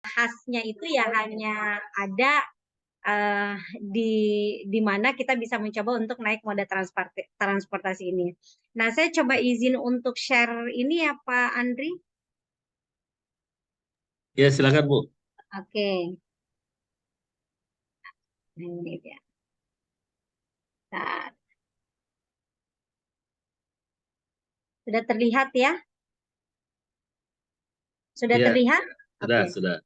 khasnya itu ya hanya ada di mana kita bisa mencoba untuk naik moda transportasi ini. Nah, saya coba izin untuk share ini ya Pak Andri. Ya, silakan Bu. Oke, nah, ini dia. Nah, sudah terlihat ya? Sudah Ya, terlihat? sudah, Oke. sudah.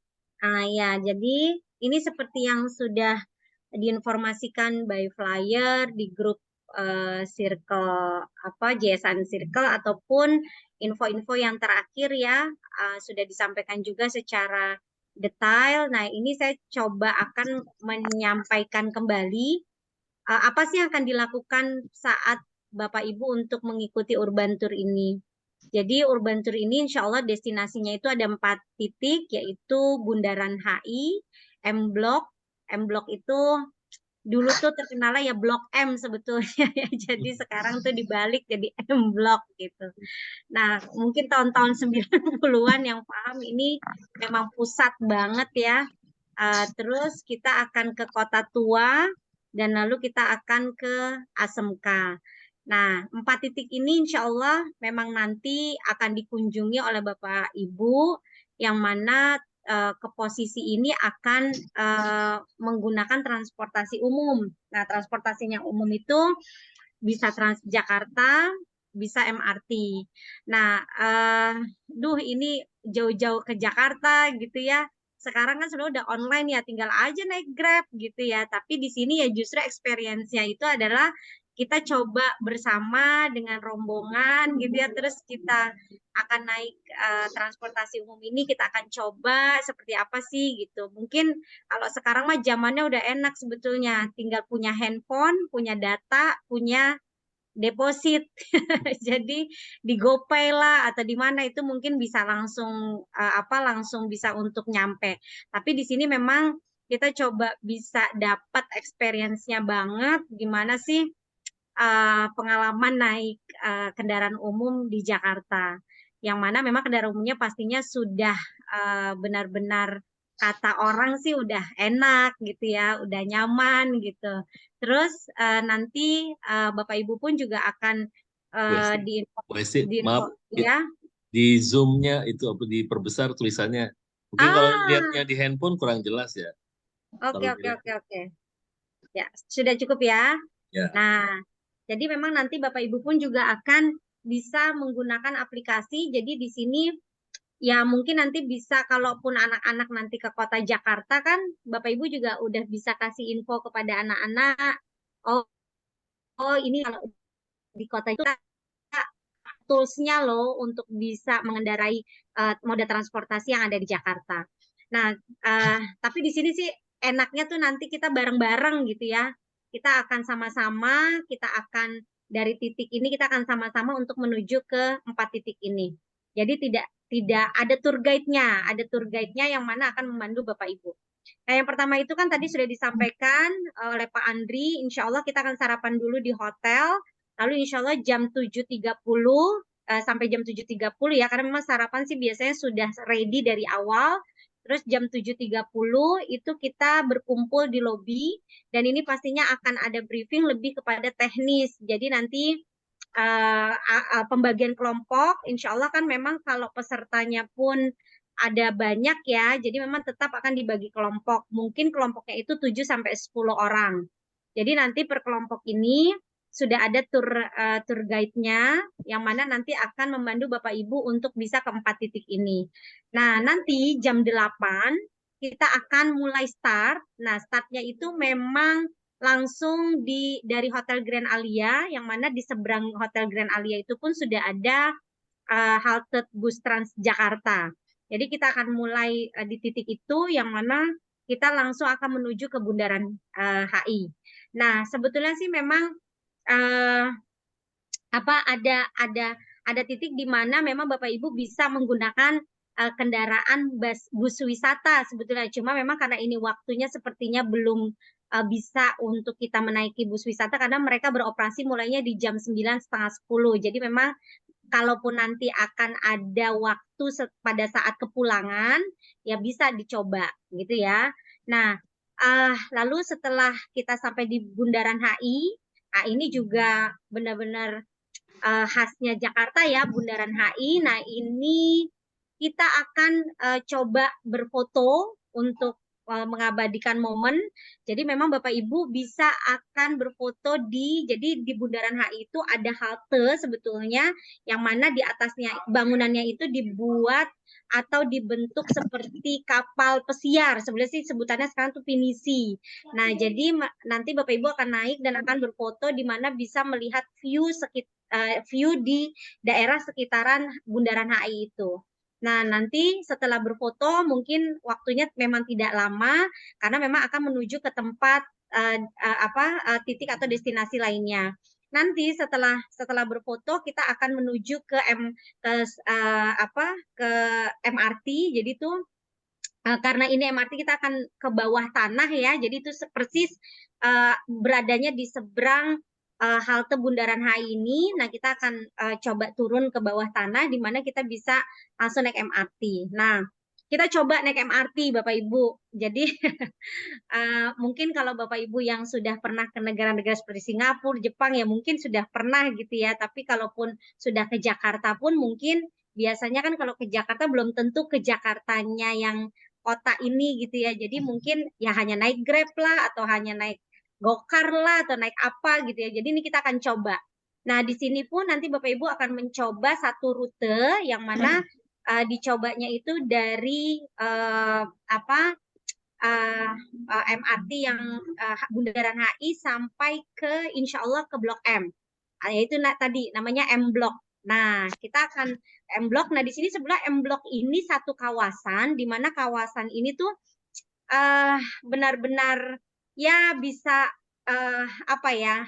Ya, jadi ini seperti yang sudah diinformasikan by flyer di grup circle apa JSN Circle ataupun info-info yang terakhir ya sudah disampaikan juga secara detail. Nah, ini saya coba akan menyampaikan kembali apa sih yang akan dilakukan saat Bapak Ibu untuk mengikuti urban tour ini. Jadi urban tour ini insya Allah destinasinya itu ada 4 titik, yaitu Bundaran HI, M Block. M Block itu dulu tuh terkenalnya ya Blok M sebetulnya ya. Jadi sekarang tuh dibalik jadi M Block gitu. Nah, mungkin tahun-tahun 90-an yang paham ini memang pusat banget ya. Terus kita akan ke Kota Tua dan lalu kita akan ke ASMK. Nah, 4 titik ini insya Allah memang nanti akan dikunjungi oleh Bapak Ibu yang mana ke posisi ini akan menggunakan transportasi umum. Nah, transportasi yang umum itu bisa Transjakarta, bisa MRT. Nah, ini jauh-jauh ke Jakarta gitu ya. Sekarang kan sudah online ya, tinggal aja naik Grab gitu ya. Tapi di sini ya justru experience-nya itu adalah kita coba bersama dengan rombongan gitu ya. Terus kita akan naik transportasi umum ini, kita akan coba seperti apa sih gitu. Mungkin kalau sekarang mah zamannya udah enak sebetulnya, tinggal punya handphone, punya data, punya deposit. Jadi di GoPay lah atau di mana itu mungkin bisa langsung langsung bisa untuk nyampe. Tapi di sini memang kita coba bisa dapat experience-nya banget gimana sih pengalaman naik kendaraan umum di Jakarta. Yang mana memang kendaraan umumnya pastinya sudah benar-benar kata orang sih udah enak gitu ya, udah nyaman gitu. Terus nanti Bapak Ibu pun juga akan Bu Esti. Bu Esti, maaf, ya. di Zoom-nya itu apa diperbesar tulisannya. Mungkin kalau lihatnya Ah, di handphone kurang jelas ya. oke Kalau oke dilihat, oke oke. Ya, sudah cukup ya. ya. Nah, jadi memang nanti Bapak Ibu pun juga akan bisa menggunakan aplikasi. Jadi di sini ya mungkin nanti bisa kalaupun anak-anak nanti ke kota Jakarta kan Bapak Ibu juga udah bisa kasih info kepada anak-anak. Oh, oh ini kalau di kota itu tools-nya loh untuk bisa mengendarai moda transportasi yang ada di Jakarta. Nah, tapi di sini sih enaknya tuh nanti kita bareng-bareng gitu ya. Kita akan sama-sama, kita akan dari titik ini kita akan sama-sama untuk menuju ke 4 titik ini. Jadi tidak tidak ada tour guide-nya yang mana akan memandu Bapak Ibu. Nah, yang pertama itu kan tadi sudah disampaikan oleh Pak Andri, insya Allah kita akan sarapan dulu di hotel, lalu insya Allah jam 7.30 sampai jam 7.30 ya, karena memang sarapan sih biasanya sudah ready dari awal, terus jam 7.30 itu kita berkumpul di lobi, dan ini pastinya akan ada briefing lebih kepada teknis, jadi nanti pembagian kelompok, insya Allah kan memang kalau pesertanya pun ada banyak ya, jadi memang tetap akan dibagi kelompok. Mungkin kelompoknya itu 7 sampai 10 orang. Jadi nanti per kelompok ini sudah ada tour guide-nya yang mana nanti akan memandu Bapak Ibu untuk bisa ke 4 titik ini. Nah, nanti jam 8 kita akan mulai start. Nah, startnya itu memang langsung dari Hotel Grand Alia, yang mana di seberang Hotel Grand Alia itu pun sudah ada halte bus Transjakarta. Jadi kita akan mulai di titik itu yang mana kita langsung akan menuju ke Bundaran HI. Nah, sebetulnya sih memang uh, ada titik di mana memang Bapak Ibu bisa menggunakan kendaraan bus wisata sebetulnya. Cuma memang karena ini waktunya sepertinya belum bisa untuk kita menaiki bus wisata karena mereka beroperasi mulainya di jam 9 setengah 10. Jadi memang kalaupun nanti akan ada waktu pada saat kepulangan, ya bisa dicoba gitu ya. Nah, lalu setelah kita sampai di Bundaran HI, nah ini juga benar-benar khasnya Jakarta ya, Bundaran HI. Nah, ini kita akan coba berfoto untuk mengabadikan momen. Jadi memang Bapak Ibu bisa akan berfoto jadi di Bundaran HI itu ada halte sebetulnya yang mana di atasnya bangunannya itu dibuat atau dibentuk seperti kapal pesiar. Sebenarnya sih sebutannya sekarang tuh pinisi. Nah, jadi nanti Bapak Ibu akan naik dan akan berfoto di mana bisa melihat view di daerah sekitaran Bundaran HI itu. Nah, nanti setelah berfoto mungkin waktunya memang tidak lama karena memang akan menuju ke tempat titik atau destinasi lainnya. Nanti setelah berfoto kita akan menuju ke ke MRT. Jadi tuh karena ini MRT kita akan ke bawah tanah ya. Jadi itu persis beradanya di seberang halte Bundaran HI ini. Nah, kita akan coba turun ke bawah tanah di mana kita bisa langsung naik MRT. Nah, kita coba naik MRT Bapak Ibu. Jadi mungkin kalau Bapak Ibu yang sudah pernah ke negara-negara seperti Singapura, Jepang ya mungkin sudah pernah gitu ya. Tapi kalaupun sudah ke Jakarta pun mungkin biasanya kan kalau ke Jakarta belum tentu ke Jakartanya yang kota ini gitu ya. Jadi mungkin ya hanya naik Grab lah atau hanya naik Gokar lah atau naik apa gitu ya. Jadi ini kita akan coba. Nah, di sini pun nanti Bapak Ibu akan mencoba satu rute yang mana dicobanya itu dari MRT yang Bundaran HI sampai ke insya Allah ke Blok M. Yaitu tadi namanya M Block. Nah, kita akan M Block. Nah, di sini sebelah M Block ini satu kawasan di mana kawasan ini tuh benar-benar ya bisa apa ya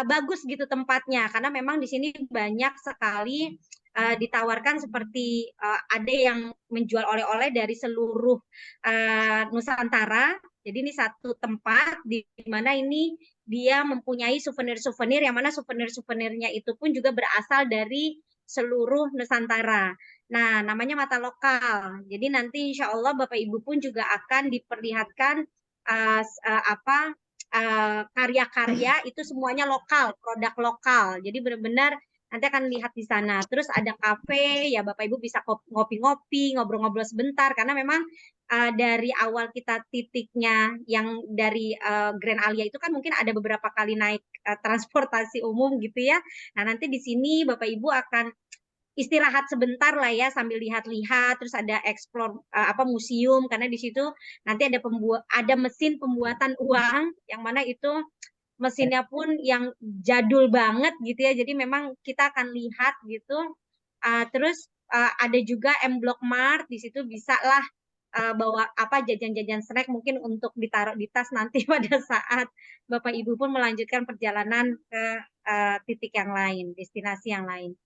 bagus gitu tempatnya karena memang di sini banyak sekali ditawarkan seperti ada yang menjual oleh-oleh dari seluruh Nusantara. Jadi ini satu tempat di mana ini dia mempunyai souvenir-souvenir yang mana souvenir-souvenirnya itu pun juga berasal dari seluruh Nusantara. Nah, namanya Mata Lokal. Jadi nanti insya Allah Bapak Ibu pun juga akan diperlihatkan karya-karya itu semuanya lokal, produk lokal. Jadi benar-benar nanti akan lihat di sana. Terus ada kafe, ya Bapak Ibu bisa ngopi-ngopi, ngobrol-ngobrol sebentar karena memang dari awal kita titiknya yang dari Grand Alia itu kan mungkin ada beberapa kali naik transportasi umum gitu ya. Nah, nanti di sini Bapak Ibu akan istirahat sebentar lah ya sambil lihat-lihat terus ada explore museum karena di situ nanti ada mesin pembuatan uang yang mana itu mesinnya pun yang jadul banget gitu ya jadi memang kita akan lihat gitu terus ada juga M Block Mart di situ bisa lah bawa jajan-jajan snack mungkin untuk ditaruh di tas nanti pada saat Bapak Ibu pun melanjutkan perjalanan ke titik yang lain, destinasi yang lain.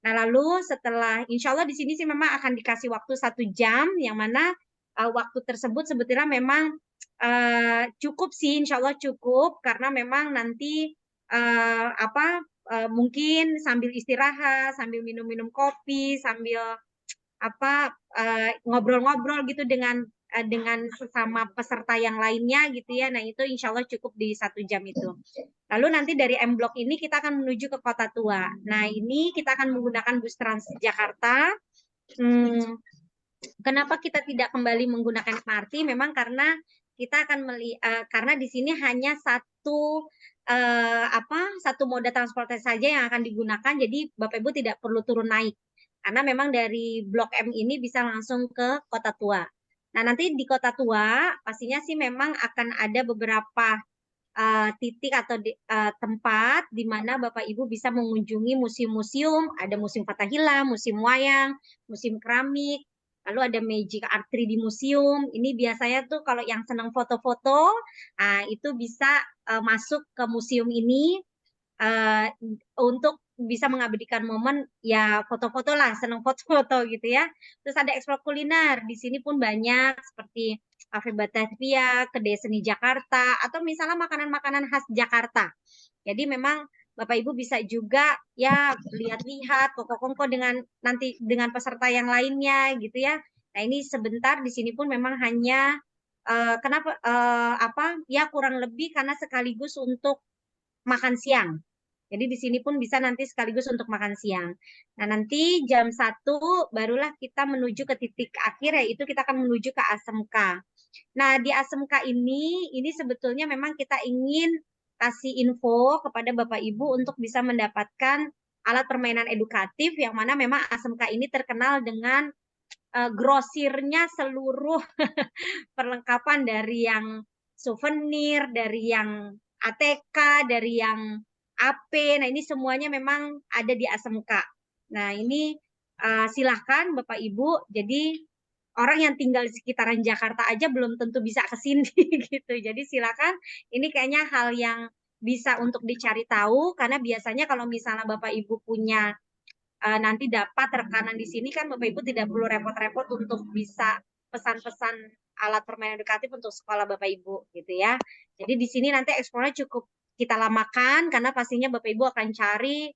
Nah, lalu setelah, insya Allah di sini sih memang akan dikasih waktu 1 jam, yang mana waktu tersebut sebetulnya memang cukup sih, insya Allah cukup, karena memang nanti mungkin sambil istirahat, sambil minum-minum kopi, sambil ngobrol-ngobrol gitu dengan sesama peserta yang lainnya gitu ya. Nah itu insya Allah cukup di 1 jam itu. Lalu nanti dari M Block ini kita akan menuju ke Kota Tua. Nah ini kita akan menggunakan bus Transjakarta. Kenapa kita tidak kembali menggunakan MRT? Memang karena kita akan karena di sini hanya satu moda transportasi saja yang akan digunakan. Jadi Bapak Ibu tidak perlu turun naik. Karena memang dari Blok M ini bisa langsung ke Kota Tua. Nah, nanti di Kota Tua pastinya sih memang akan ada beberapa titik atau tempat di mana Bapak Ibu bisa mengunjungi museum-museum, ada Museum Fathahillah, Museum Wayang, Museum Keramik, lalu ada Magic Art 3D Museum. Ini biasanya tuh kalau yang senang foto-foto, itu bisa masuk ke museum ini untuk bisa mengabadikan momen ya foto-foto lah, senang foto-foto gitu ya. Terus ada eksplor kuliner, di sini pun banyak seperti Cafe Batavia, Kedai Seni Jakarta, atau misalnya makanan-makanan khas Jakarta. Jadi memang Bapak Ibu bisa juga ya lihat-lihat kongko-kongko dengan nanti dengan peserta yang lainnya gitu ya. Nah, ini sebentar di sini pun memang hanya kenapa apa ya kurang lebih karena sekaligus untuk makan siang. Jadi di sini pun bisa nanti sekaligus untuk makan siang. Nah, nanti jam 1 barulah kita menuju ke titik akhir, yaitu kita akan menuju ke ASMK. Nah, di ASMK ini sebetulnya memang kita ingin kasih info kepada Bapak Ibu untuk bisa mendapatkan alat permainan edukatif yang mana memang ASMK ini terkenal dengan grosirnya seluruh perlengkapan dari yang souvenir, dari yang ATK, dari yang AP. Nah, ini semuanya memang ada di ASMK. Nah, ini silahkan Bapak Ibu. Jadi orang yang tinggal di sekitaran Jakarta aja belum tentu bisa ke sini gitu. Jadi silakan. Ini kayaknya hal yang bisa untuk dicari tahu karena biasanya kalau misalnya Bapak Ibu punya nanti dapat rekanan di sini kan Bapak Ibu tidak perlu repot-repot untuk bisa pesan-pesan alat permainan edukatif untuk sekolah Bapak Ibu gitu ya. Jadi di sini nanti eksplornya cukup kita lamakan karena pastinya Bapak Ibu akan cari,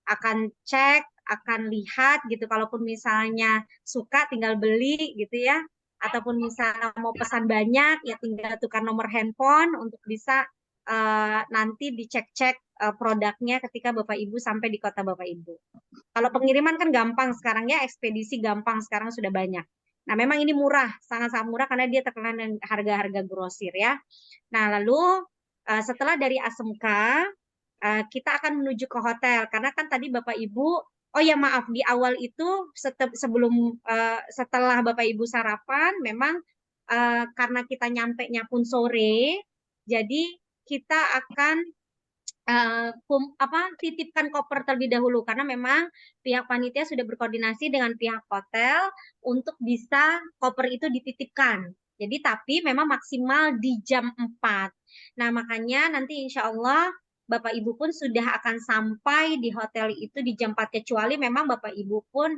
akan cek, akan lihat gitu. Kalaupun misalnya suka tinggal beli gitu ya. Ataupun misalnya mau pesan banyak ya tinggal tukar nomor handphone untuk bisa nanti dicek-cek produknya ketika Bapak Ibu sampai di kota Bapak Ibu. Kalau pengiriman kan gampang sekarang ya, ekspedisi gampang sekarang sudah banyak. Nah, memang ini murah, sangat-sangat murah karena dia terkenal dengan harga-harga grosir ya. Nah, lalu setelah dari ASMK, kita akan menuju ke hotel karena kan tadi Bapak Ibu, oh ya maaf di awal itu sebelum setelah Bapak Ibu sarapan, memang karena kita nyampe-nya pun sore, jadi kita akan titipkan koper terlebih dahulu karena memang pihak panitia sudah berkoordinasi dengan pihak hotel untuk bisa koper itu dititipkan. Jadi tapi memang maksimal di jam 4. Nah, makanya nanti insya Allah Bapak Ibu pun sudah akan sampai di hotel itu di jam 4 kecuali memang Bapak Ibu pun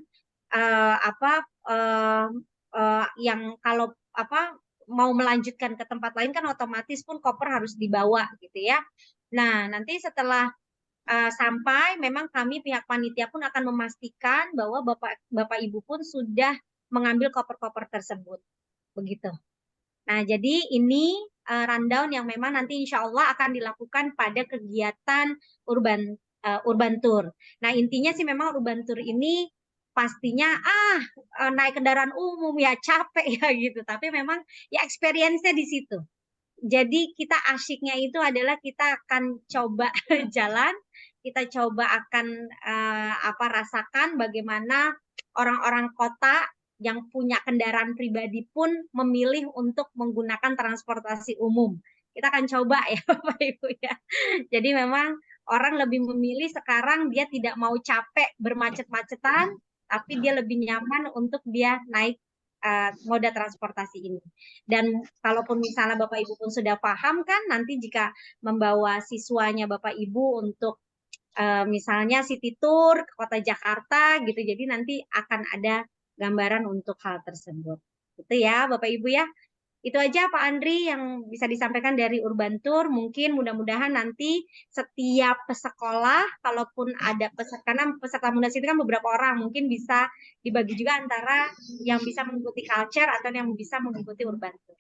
uh, apa uh, yang kalau mau melanjutkan ke tempat lain kan otomatis pun koper harus dibawa gitu ya. Nah, nanti setelah sampai, memang kami pihak panitia pun akan memastikan bahwa Bapak Ibu pun sudah mengambil koper-koper tersebut. Begitu. Nah, jadi ini rundown yang memang nanti insya Allah akan dilakukan pada kegiatan urban tour. Nah, intinya sih memang urban tour ini pastinya naik kendaraan umum ya capek ya gitu. Tapi memang ya experience-nya di situ. Jadi kita asyiknya itu adalah kita akan coba jalan, kita coba akan rasakan bagaimana orang-orang kota yang punya kendaraan pribadi pun memilih untuk menggunakan transportasi umum. Kita akan coba ya Bapak Ibu ya. Jadi memang orang lebih memilih sekarang dia tidak mau capek bermacet-macetan, tapi dia lebih nyaman untuk dia naik moda transportasi ini. Dan kalaupun misalnya Bapak Ibu pun sudah paham kan, nanti jika membawa siswanya Bapak Ibu untuk misalnya city tour ke kota Jakarta gitu, jadi nanti akan ada gambaran untuk hal tersebut. Itu ya Bapak Ibu ya. Itu aja Pak Andri yang bisa disampaikan dari Urban Tour. Mungkin mudah-mudahan nanti setiap sekolah, kalaupun ada peserta, karena peserta muda itu kan beberapa orang, mungkin bisa dibagi juga antara yang bisa mengikuti culture atau yang bisa mengikuti Urban Tour.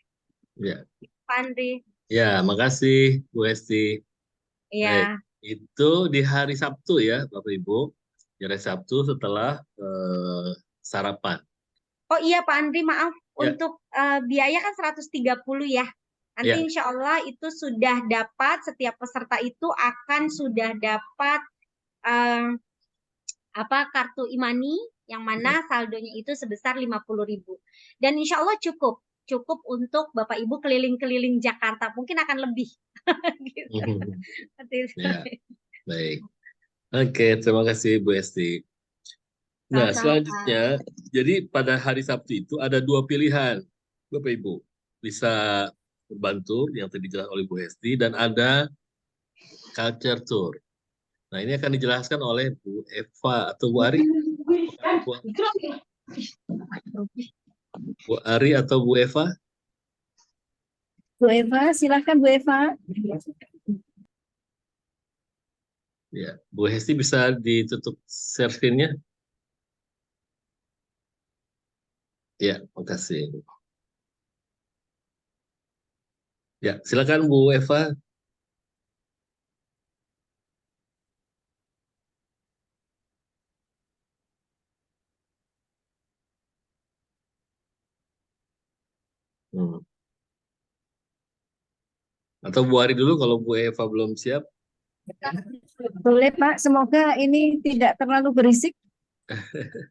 Ya. Pak Andri. Ya, makasih Bu Esti. Baik, Ya. itu di hari Sabtu ya, Bapak Ibu. Di hari Sabtu setelah sarapan. Oh iya Pak Andri, maaf Ya, untuk biaya kan 130 ya. Nanti ya. insya Allah itu sudah dapat, setiap peserta itu akan sudah dapat kartu imani yang mana saldonya itu sebesar 50.000. Dan insya Allah cukup untuk Bapak Ibu keliling-keliling Jakarta, mungkin akan lebih. Gitu. Ya, baik. Oke, terima kasih Bu Esti. Nah, Sama-sama Pak. selanjutnya, jadi pada hari Sabtu itu ada dua pilihan, Bapak Ibu. Bisa berbantu yang tadi dijelaskan oleh Bu Esti, dan ada culture tour. Nah, ini akan dijelaskan oleh Bu Eva atau Bu Ari. Bu Ari atau Bu Eva? Bu Eva, silakan Bu Eva. Ya, Bu Hesti bisa ditutup share screen-nya? Ya, makasih. Ya, silakan Bu Eva. Hmm. Atau Bu Ari dulu kalau Bu Eva belum siap. Boleh Pak, semoga ini tidak terlalu berisik.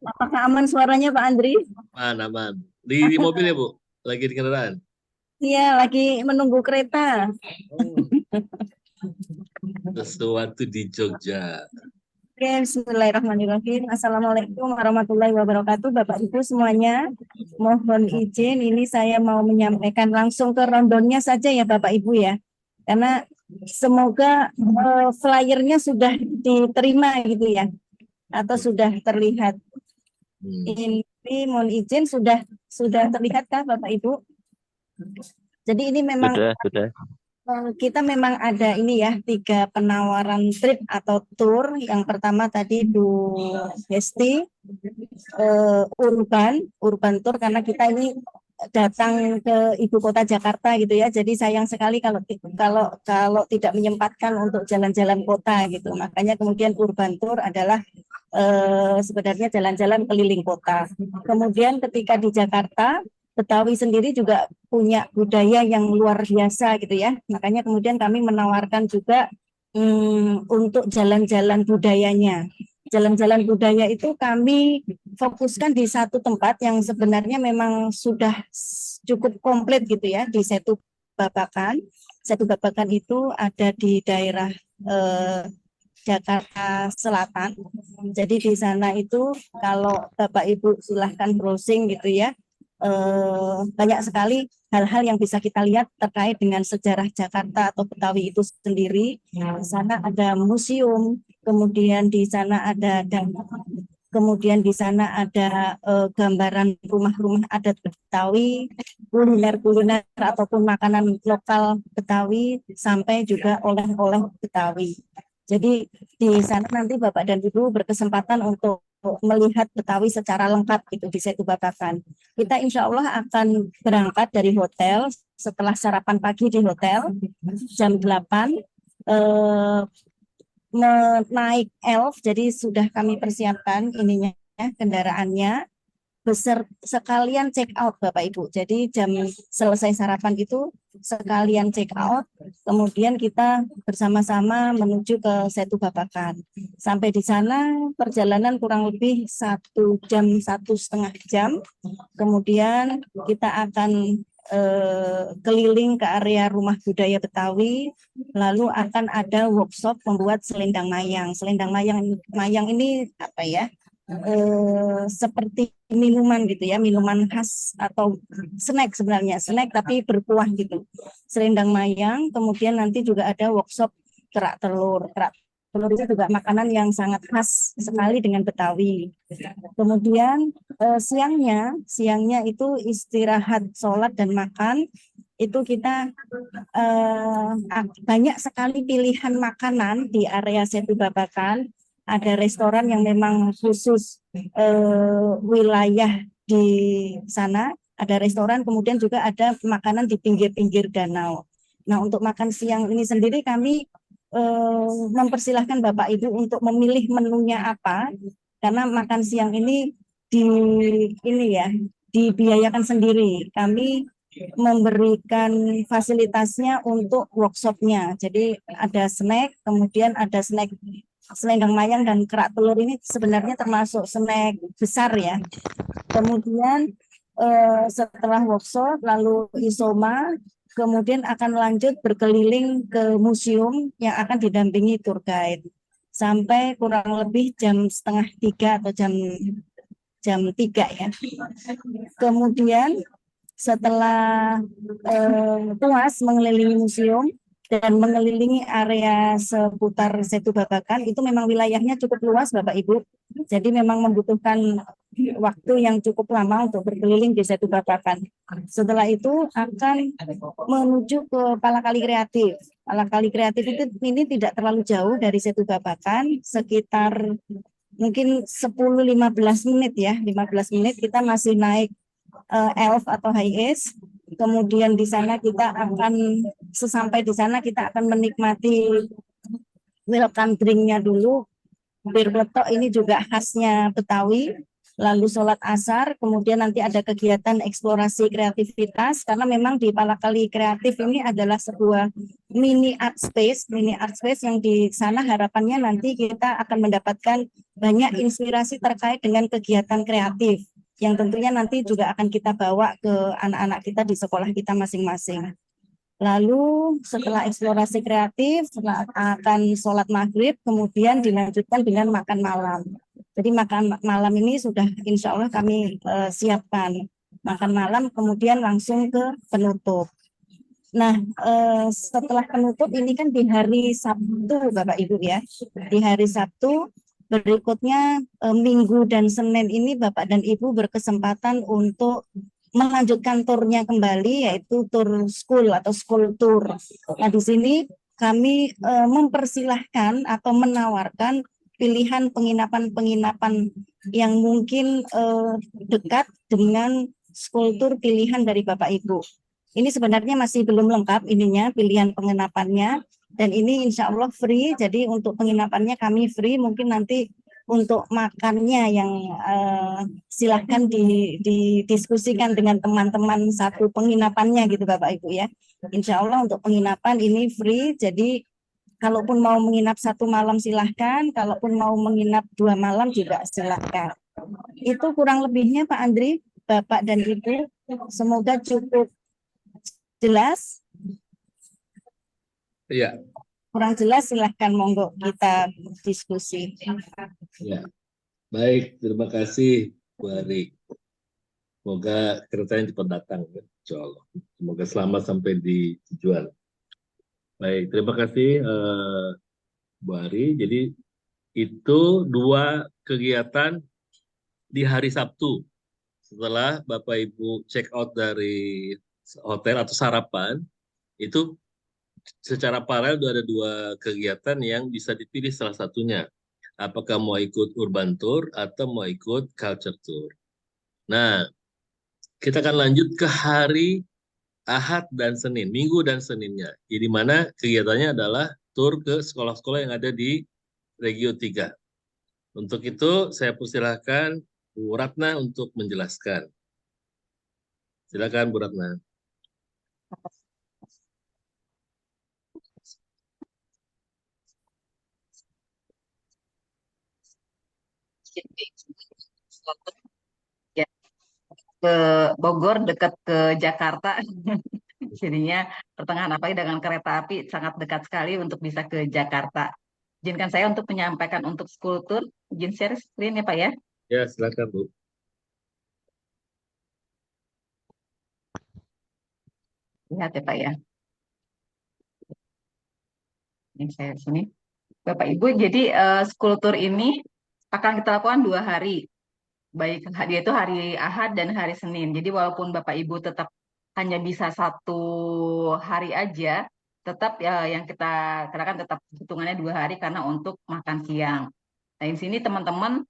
Apakah aman suaranya Pak Andri? Aman, aman. Di mobil ya, Bu? Lagi di kendaraan? Iya, lagi menunggu kereta. Oh, sesuatu di Jogja. Oke, bismillahirrahmanirrahim. Assalamualaikum warahmatullahi wabarakatuh. Bapak Ibu semuanya, mohon izin ini saya mau menyampaikan langsung ke rondonnya saja ya Bapak Ibu ya. Karena semoga flyernya sudah diterima gitu ya, atau sudah terlihat. Hmm. Ini mohon izin sudah terlihatkah Bapak Ibu? Jadi ini memang Sudah. kita memang ada ini ya 3 penawaran trip atau tour. Yang pertama tadi Bu Hesti urban tour karena kita ini datang ke ibu kota Jakarta gitu ya. Jadi sayang sekali kalau kalau tidak menyempatkan untuk jalan-jalan kota gitu. Makanya kemudian urban tour adalah sebenarnya jalan-jalan keliling kota. Kemudian ketika di Jakarta, Betawi sendiri juga punya budaya yang luar biasa gitu ya. Makanya kemudian kami menawarkan juga untuk jalan-jalan budayanya. Jalan-jalan budaya itu kami fokuskan di satu tempat yang sebenarnya memang sudah cukup komplit gitu ya, di Setu Babakan. Setu Babakan itu ada di daerah Jakarta Selatan. Jadi di sana itu kalau Bapak Ibu silahkan browsing gitu ya, banyak sekali hal-hal yang bisa kita lihat terkait dengan sejarah Jakarta atau Betawi itu sendiri. Di sana ada museum, kemudian di sana ada kemudian di sana ada gambaran rumah-rumah adat Betawi, kuliner-kuliner ataupun makanan lokal Betawi, sampai juga oleh-oleh Betawi. Jadi di sana nanti Bapak dan Ibu berkesempatan untuk melihat Betawi secara lengkap gitu di Setu Babakan. Kita insya Allah akan berangkat dari hotel setelah sarapan pagi di hotel jam 8, naik Elf, jadi sudah kami persiapkan ininya kendaraannya, sekalian check out Bapak Ibu. Jadi jam selesai sarapan itu sekalian check out, kemudian kita bersama-sama menuju ke Setu Babakan. Sampai di sana perjalanan kurang lebih 1 jam, 1,5 jam. Kemudian kita akan keliling ke area rumah budaya Betawi, lalu akan ada workshop membuat selendang mayang. Selendang mayang ini apa ya? Seperti minuman gitu ya, minuman khas atau snack, sebenarnya snack tapi berkuah gitu, selendang mayang. Kemudian nanti juga ada workshop kerak telur. Kerak telur itu juga makanan yang sangat khas sekali dengan Betawi. Kemudian siangnya itu istirahat, sholat dan makan. Itu kita banyak sekali pilihan makanan di area Setu Babakan. Ada restoran yang memang khusus wilayah di sana, ada restoran, kemudian juga ada makanan di pinggir-pinggir danau. Nah, untuk makan siang ini sendiri kami mempersilahkan Bapak Ibu untuk memilih menunya apa, karena makan siang ini dibiayakan sendiri. Kami memberikan fasilitasnya untuk workshopnya. Jadi ada snack, kemudian ada snack selendang mayang dan kerak telur ini sebenarnya termasuk snack besar ya. Kemudian setelah workshop lalu isoma, kemudian akan lanjut berkeliling ke museum yang akan didampingi tour guide sampai kurang lebih jam 2:30 atau jam 3 ya. Kemudian setelah puas mengelilingi museum dan mengelilingi area seputar Setu Babakan, itu memang wilayahnya cukup luas Bapak Ibu. Jadi memang membutuhkan waktu yang cukup lama untuk berkeliling di Setu Babakan. Setelah itu akan menuju ke Palakali Kreatif. Palakali Kreatif itu ini tidak terlalu jauh dari Setu Babakan, sekitar mungkin 10-15 menit ya, 15 menit kita masih naik elf atau high ace. Kemudian di sana kita akan sesampai di sana kita akan menikmati welcome drink-nya dulu. Bir peletok ini juga khasnya Betawi. Lalu sholat asar, kemudian nanti ada kegiatan eksplorasi kreativitas karena memang di Palakali Kreatif ini adalah sebuah mini art space yang di sana harapannya nanti kita akan mendapatkan banyak inspirasi terkait dengan kegiatan kreatif yang tentunya nanti juga akan kita bawa ke anak-anak kita di sekolah kita masing-masing. Lalu setelah eksplorasi kreatif, akan sholat maghrib, kemudian dilanjutkan dengan makan malam. Jadi makan malam ini sudah insya Allah kami siapkan. Makan malam kemudian langsung ke penutup. Nah, setelah penutup ini kan di hari Sabtu Bapak Ibu ya. Di hari Sabtu berikutnya Minggu dan Senin ini Bapak dan Ibu berkesempatan untuk melanjutkan turnya kembali yaitu tur school atau school tour. Nah, di sini kami mempersilahkan atau menawarkan pilihan penginapan-penginapan yang mungkin dekat dengan school tour pilihan dari Bapak Ibu. Ini sebenarnya masih belum lengkap ininya pilihan penginapannya dan ini insya Allah free. Jadi untuk penginapannya kami free. Mungkin nanti untuk makannya yang silahkan didiskusikan dengan teman-teman satu penginapannya gitu Bapak Ibu ya. Insya Allah untuk penginapan ini free. Jadi kalaupun mau menginap 1 malam silahkan, kalaupun mau menginap 2 malam juga silahkan. Itu kurang lebihnya Pak Andri, Bapak dan Ibu. Semoga cukup jelas. Iya. Kurang jelas silahkan monggo kita diskusi. Ya. Baik, terima kasih Bu Ari. Semoga keretanya cepat datang, insya Allah. Semoga selamat sampai di tujuan. Baik, terima kasih Bu Ari. Jadi itu 2 kegiatan di hari Sabtu. Setelah Bapak Ibu check out dari hotel atau sarapan, itu secara paralel ada 2 kegiatan yang bisa dipilih salah satunya. Apakah mau ikut urban tour atau mau ikut culture tour. Nah, kita akan lanjut ke hari Ahad dan Senin, Minggu dan Seninnya. Di mana kegiatannya adalah tur ke sekolah-sekolah yang ada di Regio 3. Untuk itu, saya persilahkan Bu Ratna untuk menjelaskan. Silakan Bu Ratna. Ya, ke Bogor dekat ke Jakarta. Jadinya pertengahan apalagi dengan kereta api sangat dekat sekali untuk bisa ke Jakarta. Izinkan saya untuk menyampaikan untuk school tour. Izin share screen ya Pak ya. Ya, silakan Bu. Lihat ya Pak ya. Ini saya sini. Bapak Ibu, jadi school tour ini akan kita lakukan 2 hari. Baik, dia itu hari Ahad dan hari Senin. Jadi walaupun Bapak Ibu tetap hanya bisa 1 hari aja, tetap ya yang kita katakan tetap hitungannya 2 hari karena untuk makan siang. Nah, di sini teman-teman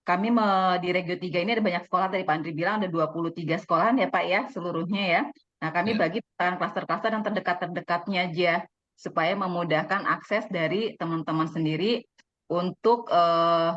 kami di Regio 3 ini ada banyak sekolah, tadi Pak Andri bilang ada 23 sekolahan ya Pak ya seluruhnya ya. Nah, kami bagi klaster-klaster yang terdekat-terdekatnya aja supaya memudahkan akses dari teman-teman sendiri untuk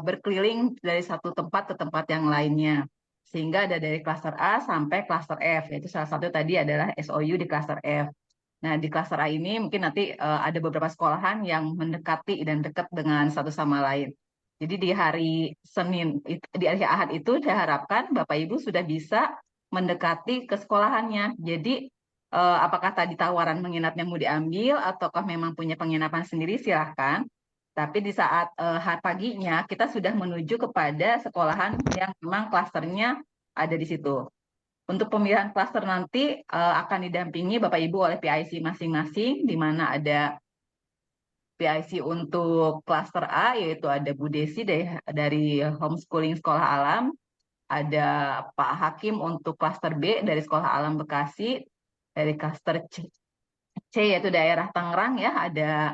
berkeliling dari satu tempat ke tempat yang lainnya. Sehingga ada dari klaster A sampai klaster F, yaitu salah satu tadi adalah SOU di klaster F. Nah, di klaster A ini mungkin nanti ada beberapa sekolahan yang mendekati dan dekat dengan satu sama lain. Jadi di hari Senin, di hari Ahad itu saya harapkan Bapak Ibu sudah bisa mendekati ke sekolahannya. Jadi apakah tadi tawaran menginapnya mau diambil ataukah memang punya penginapan sendiri silahkan. Tapi di saat paginya kita sudah menuju kepada sekolahan yang memang klasternya ada di situ. Untuk pemilihan klaster nanti akan didampingi Bapak Ibu oleh PIC masing-masing, di mana ada PIC untuk klaster A, yaitu ada Bu Desi dari Homeschooling Sekolah Alam. ada Pak Hakim untuk klaster B dari Sekolah Alam Bekasi, dari klaster C yaitu daerah Tangerang ya, ada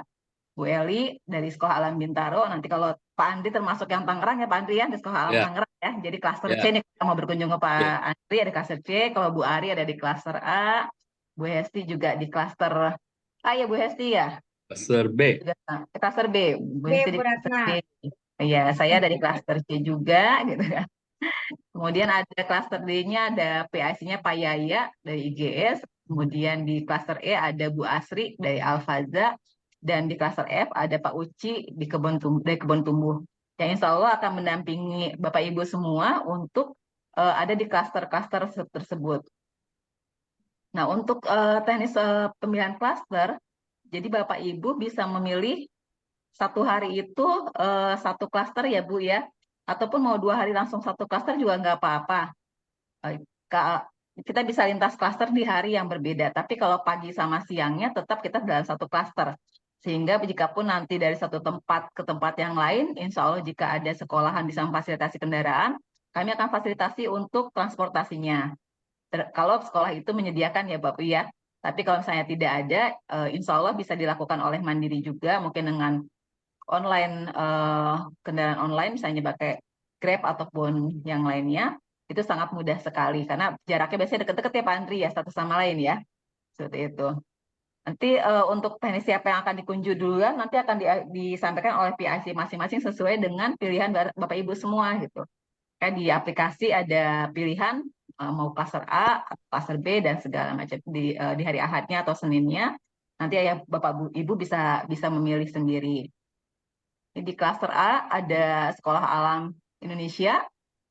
Bu Eli dari Sekolah Alam Bintaro. Nanti kalau Pak Andri termasuk yang Tangerang ya Pak Andri ya, di Sekolah Alam Ya, Tangerang ya. Jadi klaster C ya, nih kita mau berkunjung ke Pak ya. Andri ada klaster C, kalau Bu Ari ada di klaster A, Bu Hesti juga di klaster A ya Bu Hesti ya. Klaster B. Juga klaster B, Bu B, Hesti di Bu klaster Ratna. B. Iya, saya dari klaster C juga gitu kan. Kemudian ada klaster D-nya ada PIC-nya Pak Yaya dari IGS. Kemudian di klaster E ada Bu Asri dari Al-Faza. Dan di klaster F ada Pak Uci di dari Kebun Tumbuh. Yang insya Allah akan mendampingi Bapak Ibu semua untuk ada di klaster-klaster tersebut. Nah, untuk teknis pemilihan klaster, jadi Bapak Ibu bisa memilih satu hari itu satu klaster ya Bu ya, ataupun mau 2 hari langsung satu klaster juga nggak apa-apa. Eh, Kita bisa lintas klaster di hari yang berbeda, tapi kalau pagi sama siangnya tetap kita dalam satu klaster. Sehingga jika pun nanti dari satu tempat ke tempat yang lain, insya Allah jika ada sekolahan bisa memfasilitasi kendaraan, kami akan fasilitasi untuk transportasinya. Kalau sekolah itu menyediakan ya Bapak ya. Tapi kalau misalnya tidak ada, insya Allah bisa dilakukan oleh mandiri juga, mungkin dengan online kendaraan online misalnya pakai Grab ataupun yang lainnya itu sangat mudah sekali karena jaraknya biasanya deket-deket ya Pak Andri ya satu sama lain ya seperti itu. Nanti untuk teknis siapa yang akan dikunjungi duluan nanti akan disampaikan oleh PIC masing-masing sesuai dengan pilihan Bapak Ibu semua gitu. Kayak di aplikasi ada pilihan mau klaster A, klaster B dan segala macam di hari Ahadnya atau Seninnya nanti ya Bapak Ibu bisa bisa memilih sendiri. Di klaster A ada Sekolah Alam Indonesia,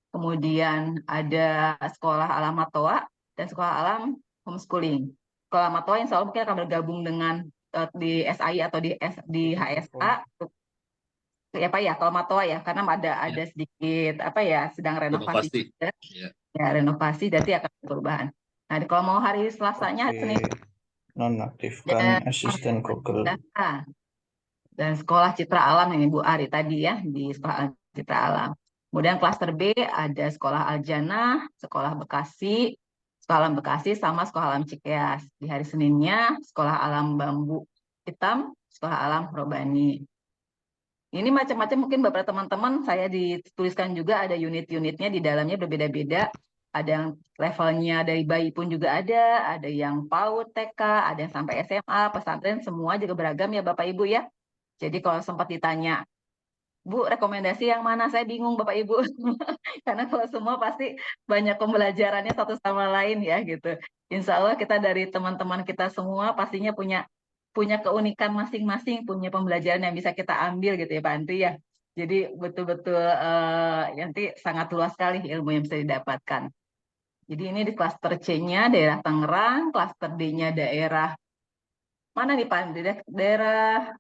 kemudian ada Sekolah Alam Matoa, dan Sekolah Alam Homeschooling. Sekolah Matoa yang selalu mungkin akan bergabung dengan di SI atau di HSA. Ya Pak ya, kalau Matoa ya, karena ada sedikit apa ya, sedang renovasi Inovasi. juga. Ya. Ya, renovasi, jadi akan ada perubahan. Nah, kalau mau hari Selasanya, Senin, Nonaktifkan asisten Google. dan Sekolah Citra Alam ini Bu Ari tadi ya di Sekolah Citra Alam. Kemudian klaster B ada Sekolah Aljana, Sekolah Bekasi, Sekolah Alam Bekasi sama Sekolah Alam Cikeas. Di hari Seninnya Sekolah Alam Bambu Hitam, Sekolah Alam Robani. Ini macam-macam mungkin beberapa teman-teman saya dituliskan juga ada unit-unitnya di dalamnya berbeda-beda. Ada yang levelnya dari bayi pun juga ada yang PAUD, TK, ada yang sampai SMA, pesantren, semua juga beragam ya Bapak Ibu ya. Jadi kalau sempat ditanya, Bu, rekomendasi yang mana? Saya bingung Bapak Ibu. Karena kalau semua pasti banyak pembelajarannya satu sama lain ya gitu. Insya Allah kita dari teman-teman kita semua pastinya punya keunikan masing-masing, punya pembelajaran yang bisa kita ambil gitu ya Pak Andri ya. Jadi betul-betul nanti sangat luas sekali ilmu yang bisa didapatkan. Jadi ini di klaster C-nya daerah Tangerang, klaster D-nya daerah mana nih Pak Andri? Daerah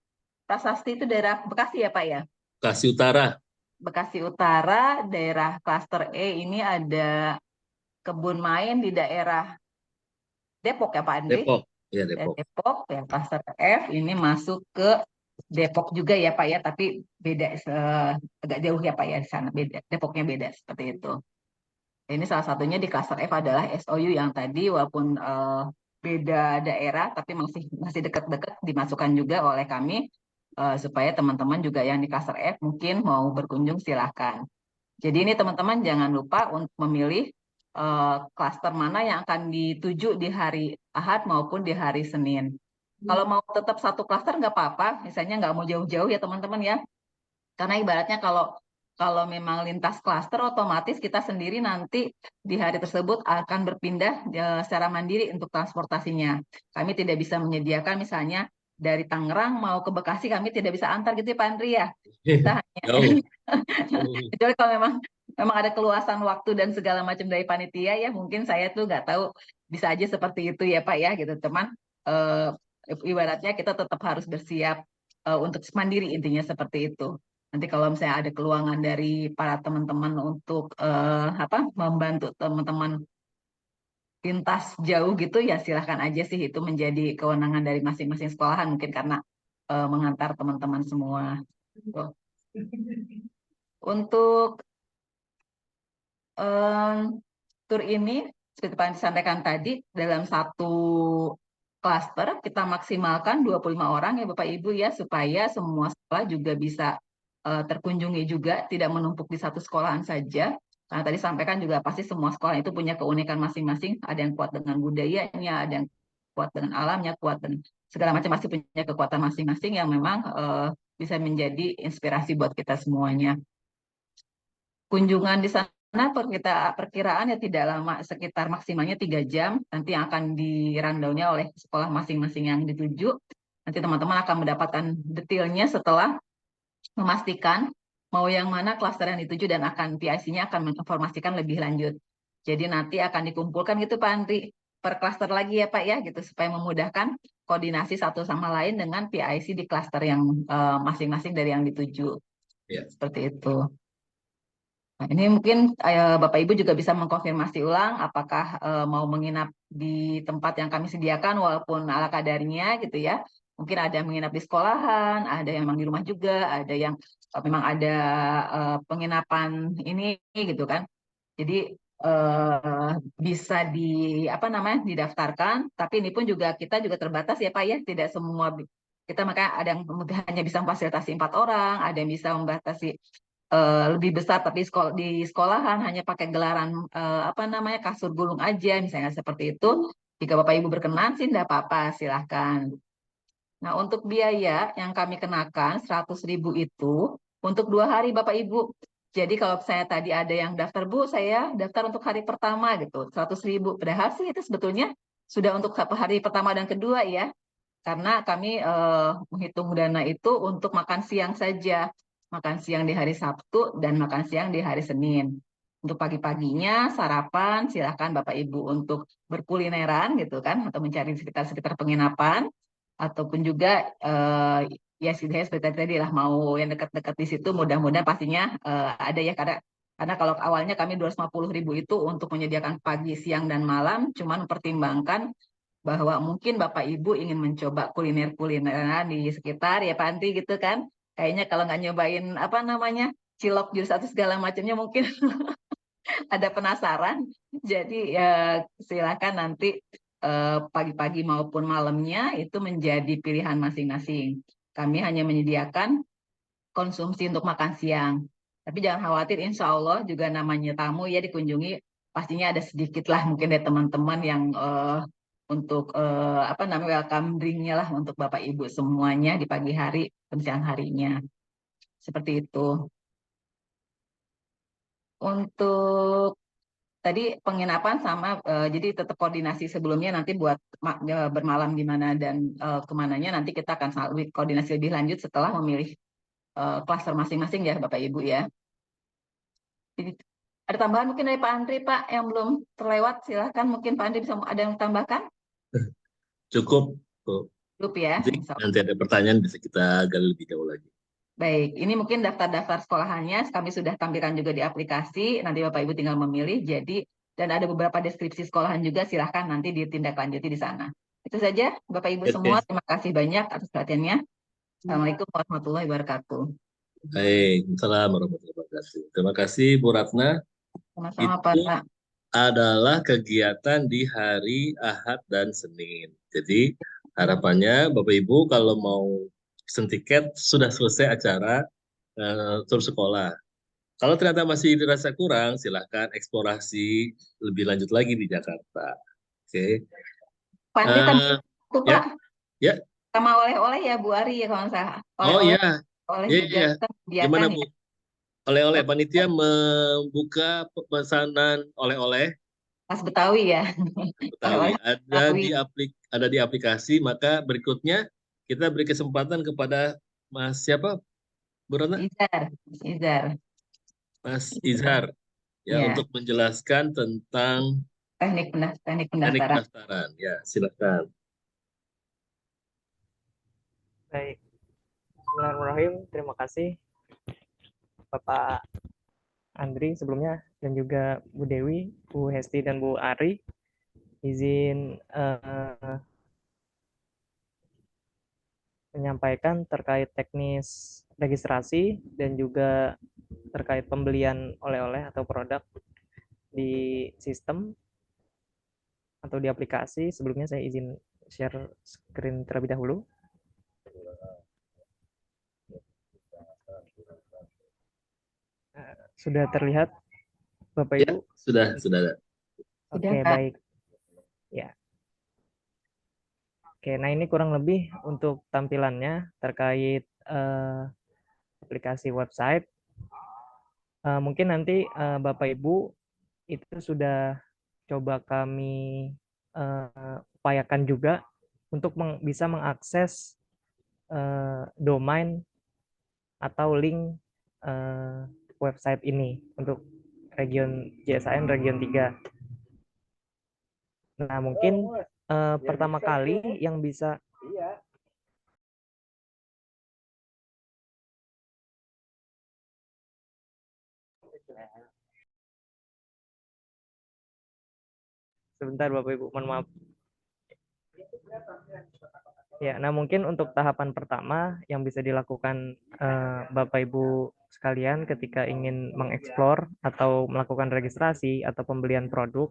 Prasasti itu daerah Bekasi ya Pak ya? Bekasi Utara. Bekasi Utara, daerah klaster E ini ada kebun main di daerah Depok ya Pak Andri? Depok. Ya, Depok. Depok, ya klaster F ini masuk ke Depok juga ya Pak ya, tapi beda agak jauh ya Pak ya di sana, beda. Depoknya beda seperti itu. Ini salah satunya di klaster F adalah SOU yang tadi walaupun beda daerah tapi masih dekat-dekat dimasukkan juga oleh kami supaya teman-teman juga yang di klaster F mungkin mau berkunjung silahkan. Jadi ini teman-teman jangan lupa untuk memilih klaster mana yang akan dituju di hari Ahad maupun di hari Senin. Kalau mau tetap satu klaster nggak apa-apa, misalnya nggak mau jauh-jauh ya teman-teman ya. Karena ibaratnya kalau memang lintas klaster otomatis kita sendiri nanti di hari tersebut akan berpindah secara mandiri untuk transportasinya. Kami tidak bisa menyediakan misalnya dari Tangerang mau ke Bekasi kami tidak bisa antar gitu ya Pak Andri ya. Kita hanya kecuali kalau memang ada keluasan waktu dan segala macam dari panitia ya mungkin saya tuh nggak tahu bisa aja seperti itu ya Pak ya gitu teman ibaratnya kita tetap harus bersiap untuk mandiri intinya seperti itu. Nanti kalau misalnya ada keluangan dari para teman-teman untuk membantu teman-teman lintas jauh gitu ya silahkan aja sih itu menjadi kewenangan dari masing-masing sekolahan mungkin karena mengantar teman-teman semua. Untuk tur ini seperti Pak yang disampaikan tadi, dalam satu klaster kita maksimalkan 25 orang ya Bapak Ibu ya, supaya semua sekolah juga bisa terkunjungi juga, tidak menumpuk di satu sekolahan saja. Karena tadi sampaikan juga pasti semua sekolah itu punya keunikan masing-masing, ada yang kuat dengan budayanya, ada yang kuat dengan alamnya, kuat dan segala macam, masih punya kekuatan masing-masing yang memang bisa menjadi inspirasi buat kita semuanya. Kunjungan di sana perkiraan ya tidak lama, sekitar maksimalnya 3 jam. Nanti yang akan di rundown-nya oleh sekolah masing-masing yang dituju. Nanti teman-teman akan mendapatkan detailnya setelah memastikan mau yang mana klaster yang dituju dan akan PIC-nya akan menginformasikan lebih lanjut. Jadi nanti akan dikumpulkan gitu Pak Andri per klaster lagi ya Pak ya gitu, supaya memudahkan koordinasi satu sama lain dengan PIC di klaster yang masing-masing dari yang dituju. Ya. Seperti itu. Nah, ini mungkin Bapak Ibu juga bisa mengkonfirmasi ulang apakah mau menginap di tempat yang kami sediakan walaupun ala kadarnya gitu ya. Mungkin ada yang menginap di sekolahan, ada yang memang di rumah juga, ada yang memang ada penginapan ini gitu kan. Jadi bisa didaftarkan, tapi ini pun juga kita juga terbatas ya Pak ya, tidak semua kita, makanya ada yang hanya bisa memfasilitasi 4 orang, ada yang bisa membatasi lebih besar tapi di sekolahan hanya pakai gelaran kasur gulung aja misalnya seperti itu. Jika Bapak Ibu berkenan sih tidak apa-apa, silahkan. Nah, untuk biaya yang kami kenakan 100.000 itu untuk 2 hari Bapak Ibu. Jadi kalau saya tadi ada yang daftar, Bu, saya daftar untuk hari pertama gitu, 100.000. Padahal sih itu sebetulnya sudah untuk hari pertama dan kedua ya. Karena kami menghitung dana itu untuk makan siang saja. Makan siang di hari Sabtu dan makan siang di hari Senin. Untuk pagi-paginya sarapan silakan Bapak Ibu untuk berkulineran gitu kan, atau mencari sekitar penginapan, ataupun juga ya seperti tadi lah, mau yang dekat-dekat di situ mudah-mudahan pastinya ada ya, karena kalau awalnya kami 250.000 itu untuk menyediakan pagi, siang, dan malam, cuman mempertimbangkan bahwa mungkin Bapak Ibu ingin mencoba kuliner-kulineran di sekitar ya Pak Anti gitu kan. Kayaknya kalau nggak nyobain cilok jus atau segala macamnya mungkin ada penasaran. Jadi ya silakan nanti pagi-pagi maupun malamnya itu menjadi pilihan masing-masing. Kami hanya menyediakan konsumsi untuk makan siang. Tapi jangan khawatir, insya Allah juga namanya tamu ya dikunjungi, pastinya ada sedikit lah mungkin dari teman-teman yang untuk welcome drink-nya lah untuk Bapak Ibu semuanya di pagi hari dan siang harinya. Seperti itu. Untuk tadi penginapan sama, jadi tetap koordinasi sebelumnya nanti buat bermalam di mana dan kemananya nanti kita akan koordinasi lebih lanjut setelah memilih klaster masing-masing ya Bapak Ibu ya. Jadi, ada tambahan mungkin dari Pak Andri Pak yang belum terlewat, silahkan mungkin Pak Andri bisa ada yang tambahkan? Cukup. Cukup ya. Nanti ada pertanyaan bisa kita gali lebih jauh lagi. Baik, ini mungkin daftar-daftar sekolahannya kami sudah tampilkan juga di aplikasi, nanti Bapak Ibu tinggal memilih. Jadi, dan ada beberapa deskripsi sekolahan juga, silahkan nanti ditindaklanjuti di sana. Itu saja Bapak Ibu semua, terima kasih banyak atas perhatiannya. Assalamualaikum warahmatullahi wabarakatuh. Baik, Assalamualaikum warahmatullahi wabarakatuh. Terima kasih Bu Ratna. Sama-sama Itu Pak. adalah kegiatan di hari Ahad dan Senin. Jadi harapannya Bapak Ibu kalau mau pesen tiket sudah selesai acara tur sekolah. Kalau ternyata masih dirasa kurang, silahkan eksplorasi lebih lanjut lagi di Jakarta. Oke. Pak Andri tuh Ya, Pak. ya. Sama oleh-oleh ya Bu Ari ya kalau saya. Oh Oleh-oleh iya, oleh iya, juga iya. kita Gimana sediakan Bu? ya. Oleh-oleh panitia membuka pesanan oleh-oleh Khas Betawi ya. Betawi. Oleh-oleh Betawi. Ada di aplikasi, maka berikutnya kita beri kesempatan kepada Mas siapa? Bu Ratna? Izar. Mas Izhar ya, Ya, untuk menjelaskan tentang teknik teknik pendaftaran. pendaftaran. Ya, silakan. Baik, Bismillahirrahmanirrahim. Terima kasih Bapak Andri sebelumnya dan juga Bu Dewi, Bu Hesti, dan Bu Ari. Izin menyampaikan terkait teknis registrasi dan juga terkait pembelian oleh-oleh atau produk. di sistem atau di aplikasi. Sebelumnya saya izin share screen terlebih dahulu. Sudah terlihat Bapak Ya, Ibu? sudah ada. Oke, Sudah, Kak. baik. Ya. Oke, nah ini kurang lebih untuk tampilannya terkait aplikasi website. Mungkin nanti Bapak Ibu itu sudah coba kami upayakan juga untuk bisa mengakses domain atau link website ini untuk region JSAN region 3. Nah, mungkin pertama kali yang bisa sebentar Bapak Ibu, mohon maaf. Ya, nah mungkin untuk tahapan pertama yang bisa dilakukan Bapak Ibu sekalian ketika ingin mengeksplor atau melakukan registrasi atau pembelian produk,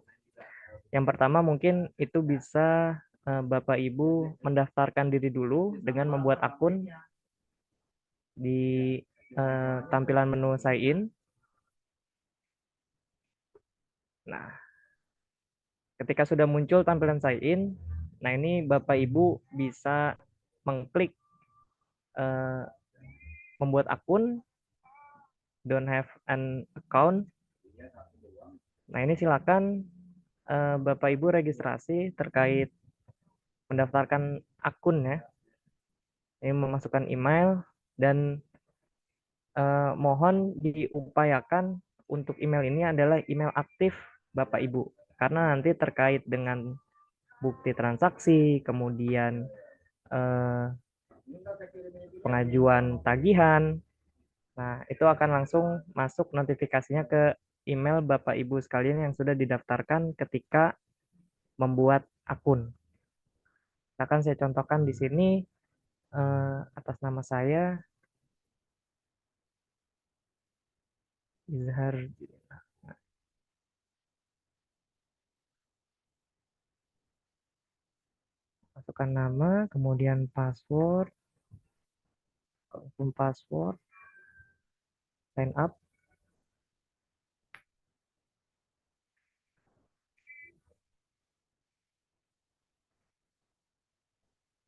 yang pertama mungkin itu bisa Bapak Ibu mendaftarkan diri dulu dengan membuat akun di tampilan menu sign in. Nah, ketika sudah muncul tampilan sign in, nah ini Bapak Ibu bisa mengklik membuat akun, don't have an account. Nah ini silakan Bapak Ibu registrasi terkait mendaftarkan akun ya. Ini memasukkan email dan mohon diupayakan untuk email ini adalah email aktif Bapak Ibu. Karena nanti terkait dengan bukti transaksi, kemudian pengajuan tagihan, nah itu akan langsung masuk notifikasinya ke email Bapak Ibu sekalian yang sudah didaftarkan ketika membuat akun. Akan saya contohkan di sini atas nama saya Izhar. Masukkan nama, kemudian password, sign up.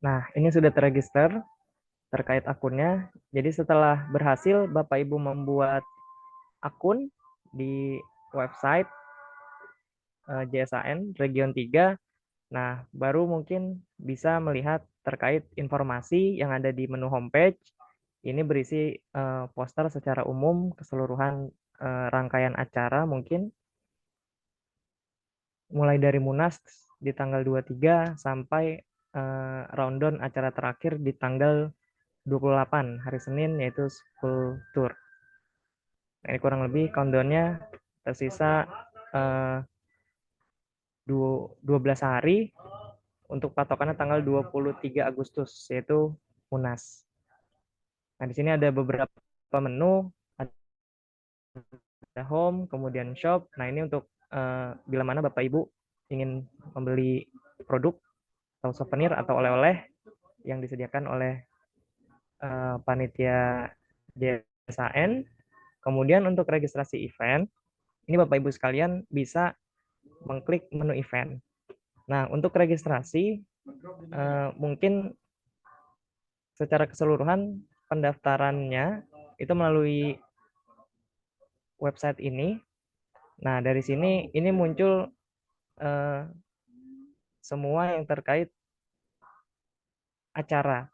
Nah, ini sudah terregister terkait akunnya. Jadi setelah berhasil Bapak Ibu membuat akun di website JSAN Region 3, nah baru mungkin bisa melihat terkait informasi yang ada di menu homepage. Ini berisi poster secara umum keseluruhan rangkaian acara mungkin mulai dari Munas di tanggal 23 sampai rundown acara terakhir di tanggal 28 hari Senin yaitu school tour. Nah, ini kurang lebih countdown-nya tersisa 12 hari untuk patokannya tanggal 23 Agustus yaitu Munas. Nah, di sini ada beberapa menu, ada home, kemudian shop. Nah, ini untuk bila mana Bapak Ibu ingin membeli produk atau souvenir atau oleh-oleh yang disediakan oleh panitia JSAN. Kemudian untuk registrasi event, ini Bapak Ibu sekalian bisa mengklik menu event. Nah, untuk registrasi mungkin secara keseluruhan pendaftarannya itu melalui website ini. Nah, dari sini ini muncul semua yang terkait acara.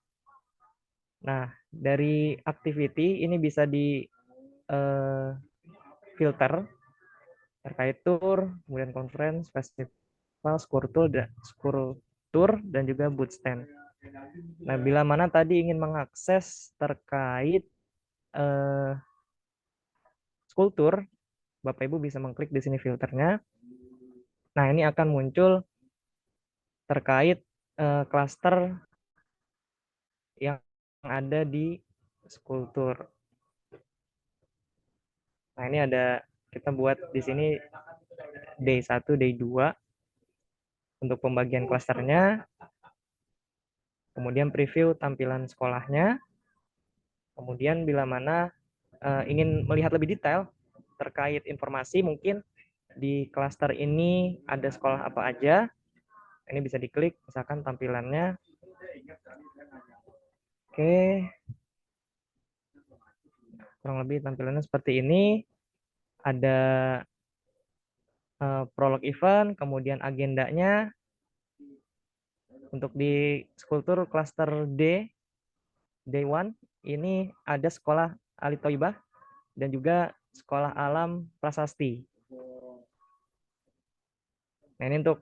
Nah, dari activity ini bisa di filter terkait tour, kemudian conference, festival, school tour, dan juga booth stand. Nah, bila mana tadi ingin mengakses terkait school tour, Bapak Ibu bisa mengklik di sini filternya. Nah, ini akan muncul terkait klaster yang ada di school tour. Nah, ini ada kita buat di sini day 1, day 2 untuk pembagian klasternya, kemudian preview tampilan sekolahnya, kemudian bila mana ingin melihat lebih detail terkait informasi mungkin di klaster ini ada sekolah apa aja, ini bisa diklik misalkan tampilannya. Oke, kurang lebih tampilannya seperti ini. Ada prolog event, kemudian agendanya. Untuk di Skulptur klaster D, Day 1, ini ada sekolah Ali Thoibah dan juga sekolah alam prasasti. Nah, ini untuk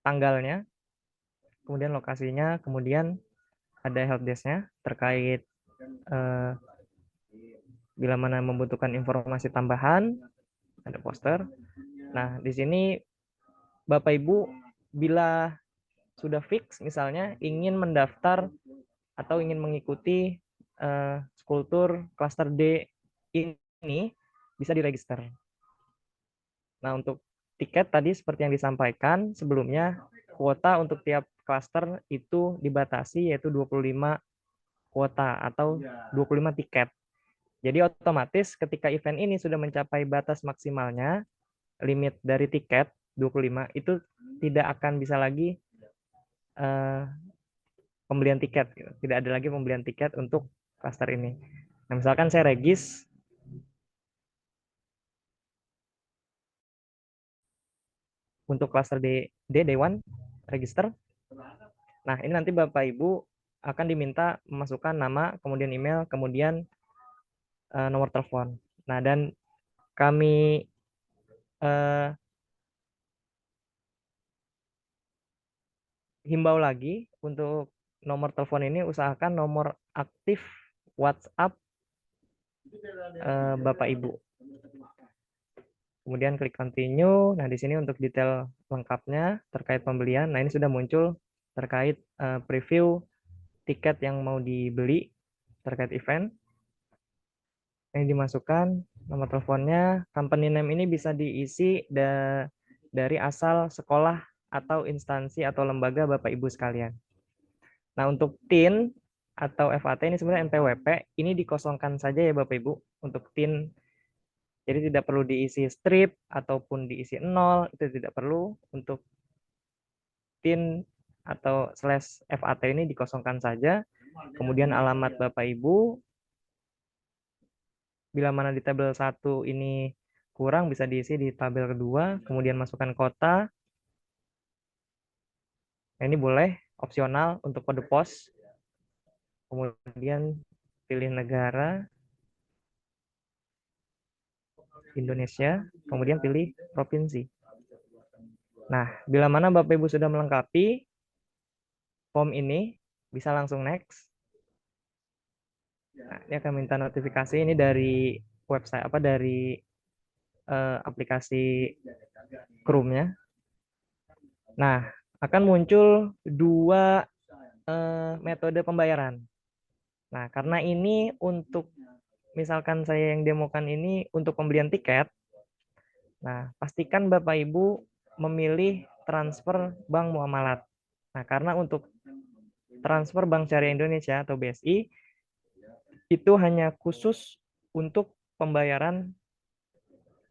tanggalnya, kemudian lokasinya, kemudian ada helpdesk-nya terkait bila mana membutuhkan informasi tambahan, ada poster. Nah, di sini Bapak Ibu bila sudah fix misalnya ingin mendaftar atau ingin mengikuti Skulptur klaster D ini bisa diregister. Nah, untuk tiket tadi seperti yang disampaikan sebelumnya, kuota untuk tiap klaster itu dibatasi yaitu 25 kuota atau 25 tiket. Jadi otomatis ketika event ini sudah mencapai batas maksimalnya, limit dari tiket 25 itu tidak akan bisa lagi pembelian tiket. Tidak ada lagi pembelian tiket untuk klaster ini. Nah, misalkan saya regis untuk klaster Day 1 register. Nah, ini nanti Bapak Ibu akan diminta memasukkan nama, kemudian email, kemudian nomor telepon. Nah, dan kami himbau lagi untuk nomor telepon ini usahakan nomor aktif WhatsApp Bapak Ibu. Kemudian klik continue. Nah, di sini untuk detail lengkapnya terkait pembelian. Nah, ini sudah muncul terkait preview tiket yang mau dibeli terkait event. Ini dimasukkan nomor teleponnya. Company name ini bisa diisi dari asal sekolah atau instansi atau lembaga Bapak Ibu sekalian. Nah, untuk TIN atau FAT ini sebenarnya NPWP, ini dikosongkan saja ya Bapak Ibu untuk TIN. Jadi tidak perlu diisi strip ataupun diisi 0, itu tidak perlu. Untuk TIN atau /FAT ini dikosongkan saja. Kemudian alamat Bapak Ibu, bila mana di tabel 1 ini kurang bisa diisi di tabel kedua, kemudian masukkan kota. Nah, ini boleh opsional untuk kode pos. Kemudian pilih negara Indonesia, kemudian pilih provinsi. Nah, bila mana Bapak Ibu sudah melengkapi form ini, bisa langsung next. Nah, ini akan minta notifikasi ini dari website dari aplikasi Chrome-nya. Nah, akan muncul 2 metode pembayaran. Nah, karena ini untuk misalkan saya yang demokan ini untuk pembelian tiket, nah pastikan Bapak Ibu memilih transfer bank muamalat. Nah, karena untuk transfer Bank Syariah Indonesia atau BSI itu hanya khusus untuk pembayaran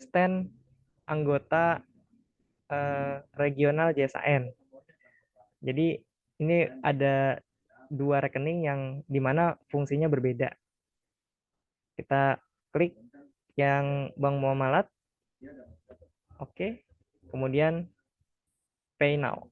stand anggota regional JSAN. Jadi ini ada 2 rekening yang dimana fungsinya berbeda. Kita klik yang bank muamalat, oke, kemudian pay now.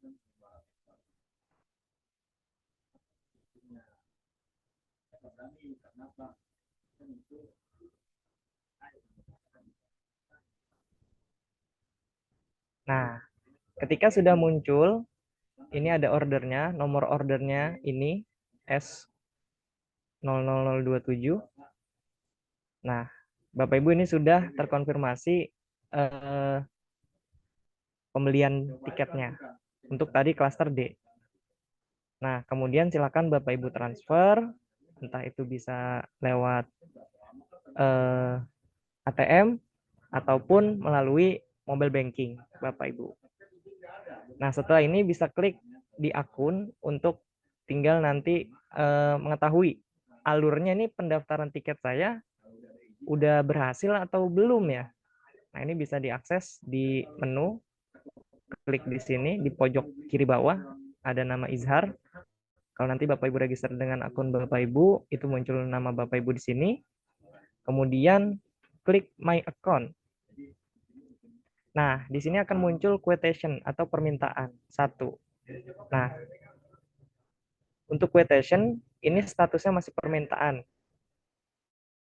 Nah, ketika sudah muncul, ini ada ordernya, nomor ordernya ini S00027. Nah, Bapak Ibu ini sudah terkonfirmasi pembelian tiketnya untuk tadi klaster D. Nah, kemudian silakan Bapak Ibu transfer, entah itu bisa lewat ATM ataupun melalui mobile banking, Bapak Ibu. Nah, setelah ini bisa klik di akun untuk tinggal nanti mengetahui alurnya ini pendaftaran tiket saya udah berhasil atau belum ya. Nah, ini bisa diakses di menu, klik di sini di pojok kiri bawah ada nama Izhar. Kalau nanti Bapak Ibu register dengan akun Bapak Ibu, itu muncul nama Bapak Ibu di sini. Kemudian klik My Account. Nah, di sini akan muncul quotation atau permintaan 1. Nah, untuk quotation ini statusnya masih permintaan.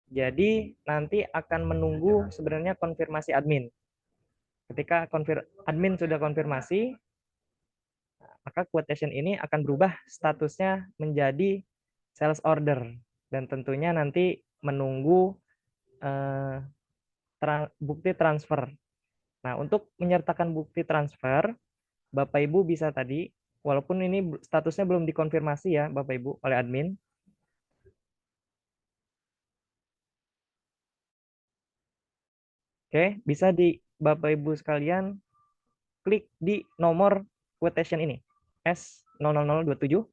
Jadi nanti akan menunggu sebenarnya konfirmasi admin. Ketika admin sudah konfirmasi, maka quotation ini akan berubah statusnya menjadi sales order. Dan tentunya nanti menunggu bukti transfer. Nah, untuk menyertakan bukti transfer, Bapak Ibu bisa tadi, walaupun ini statusnya belum dikonfirmasi ya Bapak Ibu oleh admin, oke, bisa di Bapak Ibu sekalian klik di nomor quotation ini, S00027.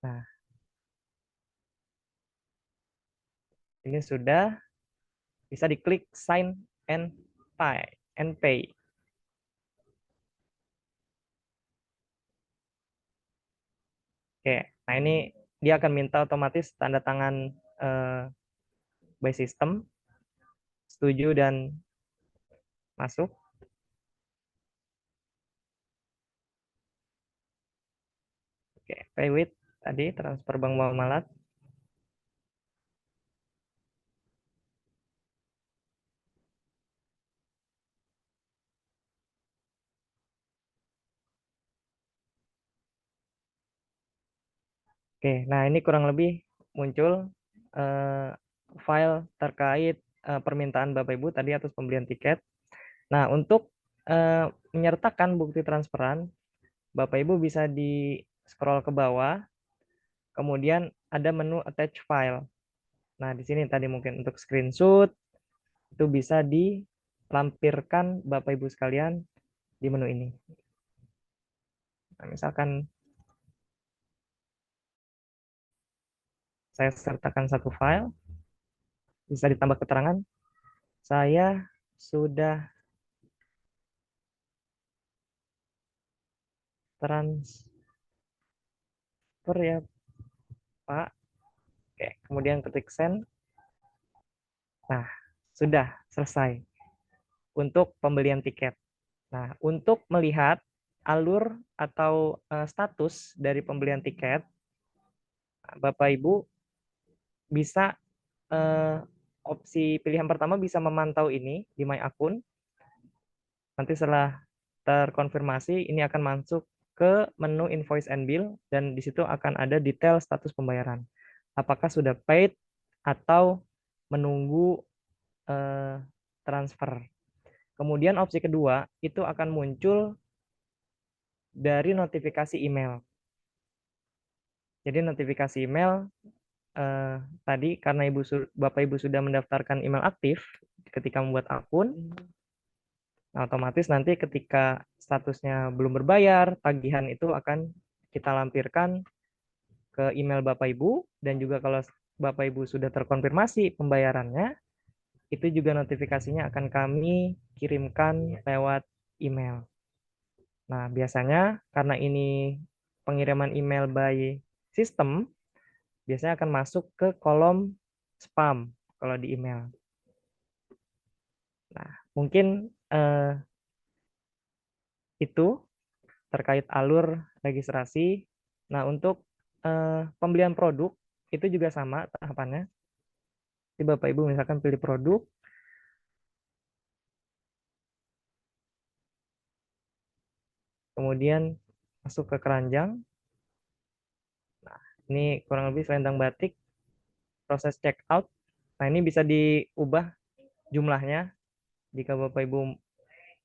Nah, ini sudah bisa diklik sign and pay. Oke, nah ini dia akan minta otomatis tanda tangan by system, setuju dan masuk. Oke, pay with tadi transfer bank muamalat. Oke, nah ini kurang lebih muncul file terkait permintaan Bapak Ibu tadi atas pembelian tiket. Nah, untuk menyertakan bukti transferan, Bapak Ibu bisa di scroll ke bawah, kemudian ada menu attach file. Nah, di sini tadi mungkin untuk screenshot, itu bisa dilampirkan Bapak Ibu sekalian di menu ini. Nah, misalkan saya sertakan satu file, bisa ditambah keterangan, saya sudah transfer ya Pak. Oke, kemudian ketik send. Nah, sudah selesai untuk pembelian tiket. Nah, untuk melihat alur atau status dari pembelian tiket, Bapak Ibu bisa opsi pilihan pertama bisa memantau ini di My Akun. Nanti setelah terkonfirmasi, ini akan masuk ke menu Invoice and Bill, dan di situ akan ada detail status pembayaran. Apakah sudah paid atau menunggu transfer. Kemudian opsi kedua, itu akan muncul dari notifikasi email. Jadi notifikasi email tadi karena Bapak Ibu sudah mendaftarkan email aktif ketika membuat akun, nah, otomatis nanti ketika statusnya belum berbayar, tagihan itu akan kita lampirkan ke email Bapak Ibu, dan juga kalau Bapak Ibu sudah terkonfirmasi pembayarannya, itu juga notifikasinya akan kami kirimkan lewat email. Nah, biasanya karena ini pengiriman email by system, biasanya akan masuk ke kolom spam kalau di email. Nah, mungkin itu terkait alur registrasi. Nah, untuk pembelian produk itu juga sama tahapannya. Jadi Bapak Ibu misalkan pilih produk, kemudian masuk ke keranjang. Nah, ini kurang lebih selendang batik, proses check out. Nah, ini bisa diubah jumlahnya jika Bapak Ibu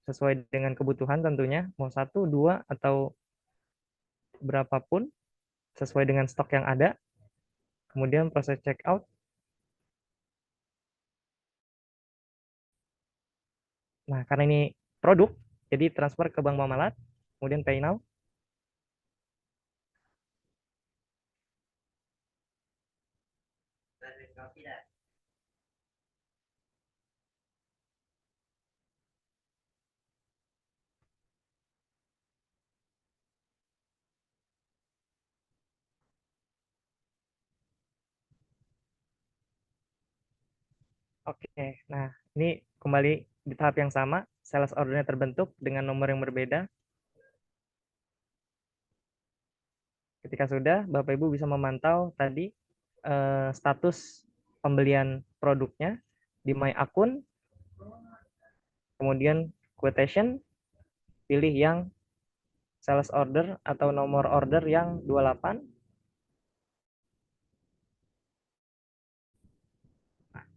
sesuai dengan kebutuhan tentunya, mau 1, 2, atau berapapun sesuai dengan stok yang ada. Kemudian proses check out. Nah, karena ini produk, jadi transfer ke Bank Muamalat, kemudian pay now. Oke, nah ini kembali di tahap yang sama, sales ordernya terbentuk dengan nomor yang berbeda. Ketika sudah, Bapak Ibu bisa memantau tadi status pembelian produknya di My Akun, kemudian quotation, pilih yang sales order atau nomor order yang 28.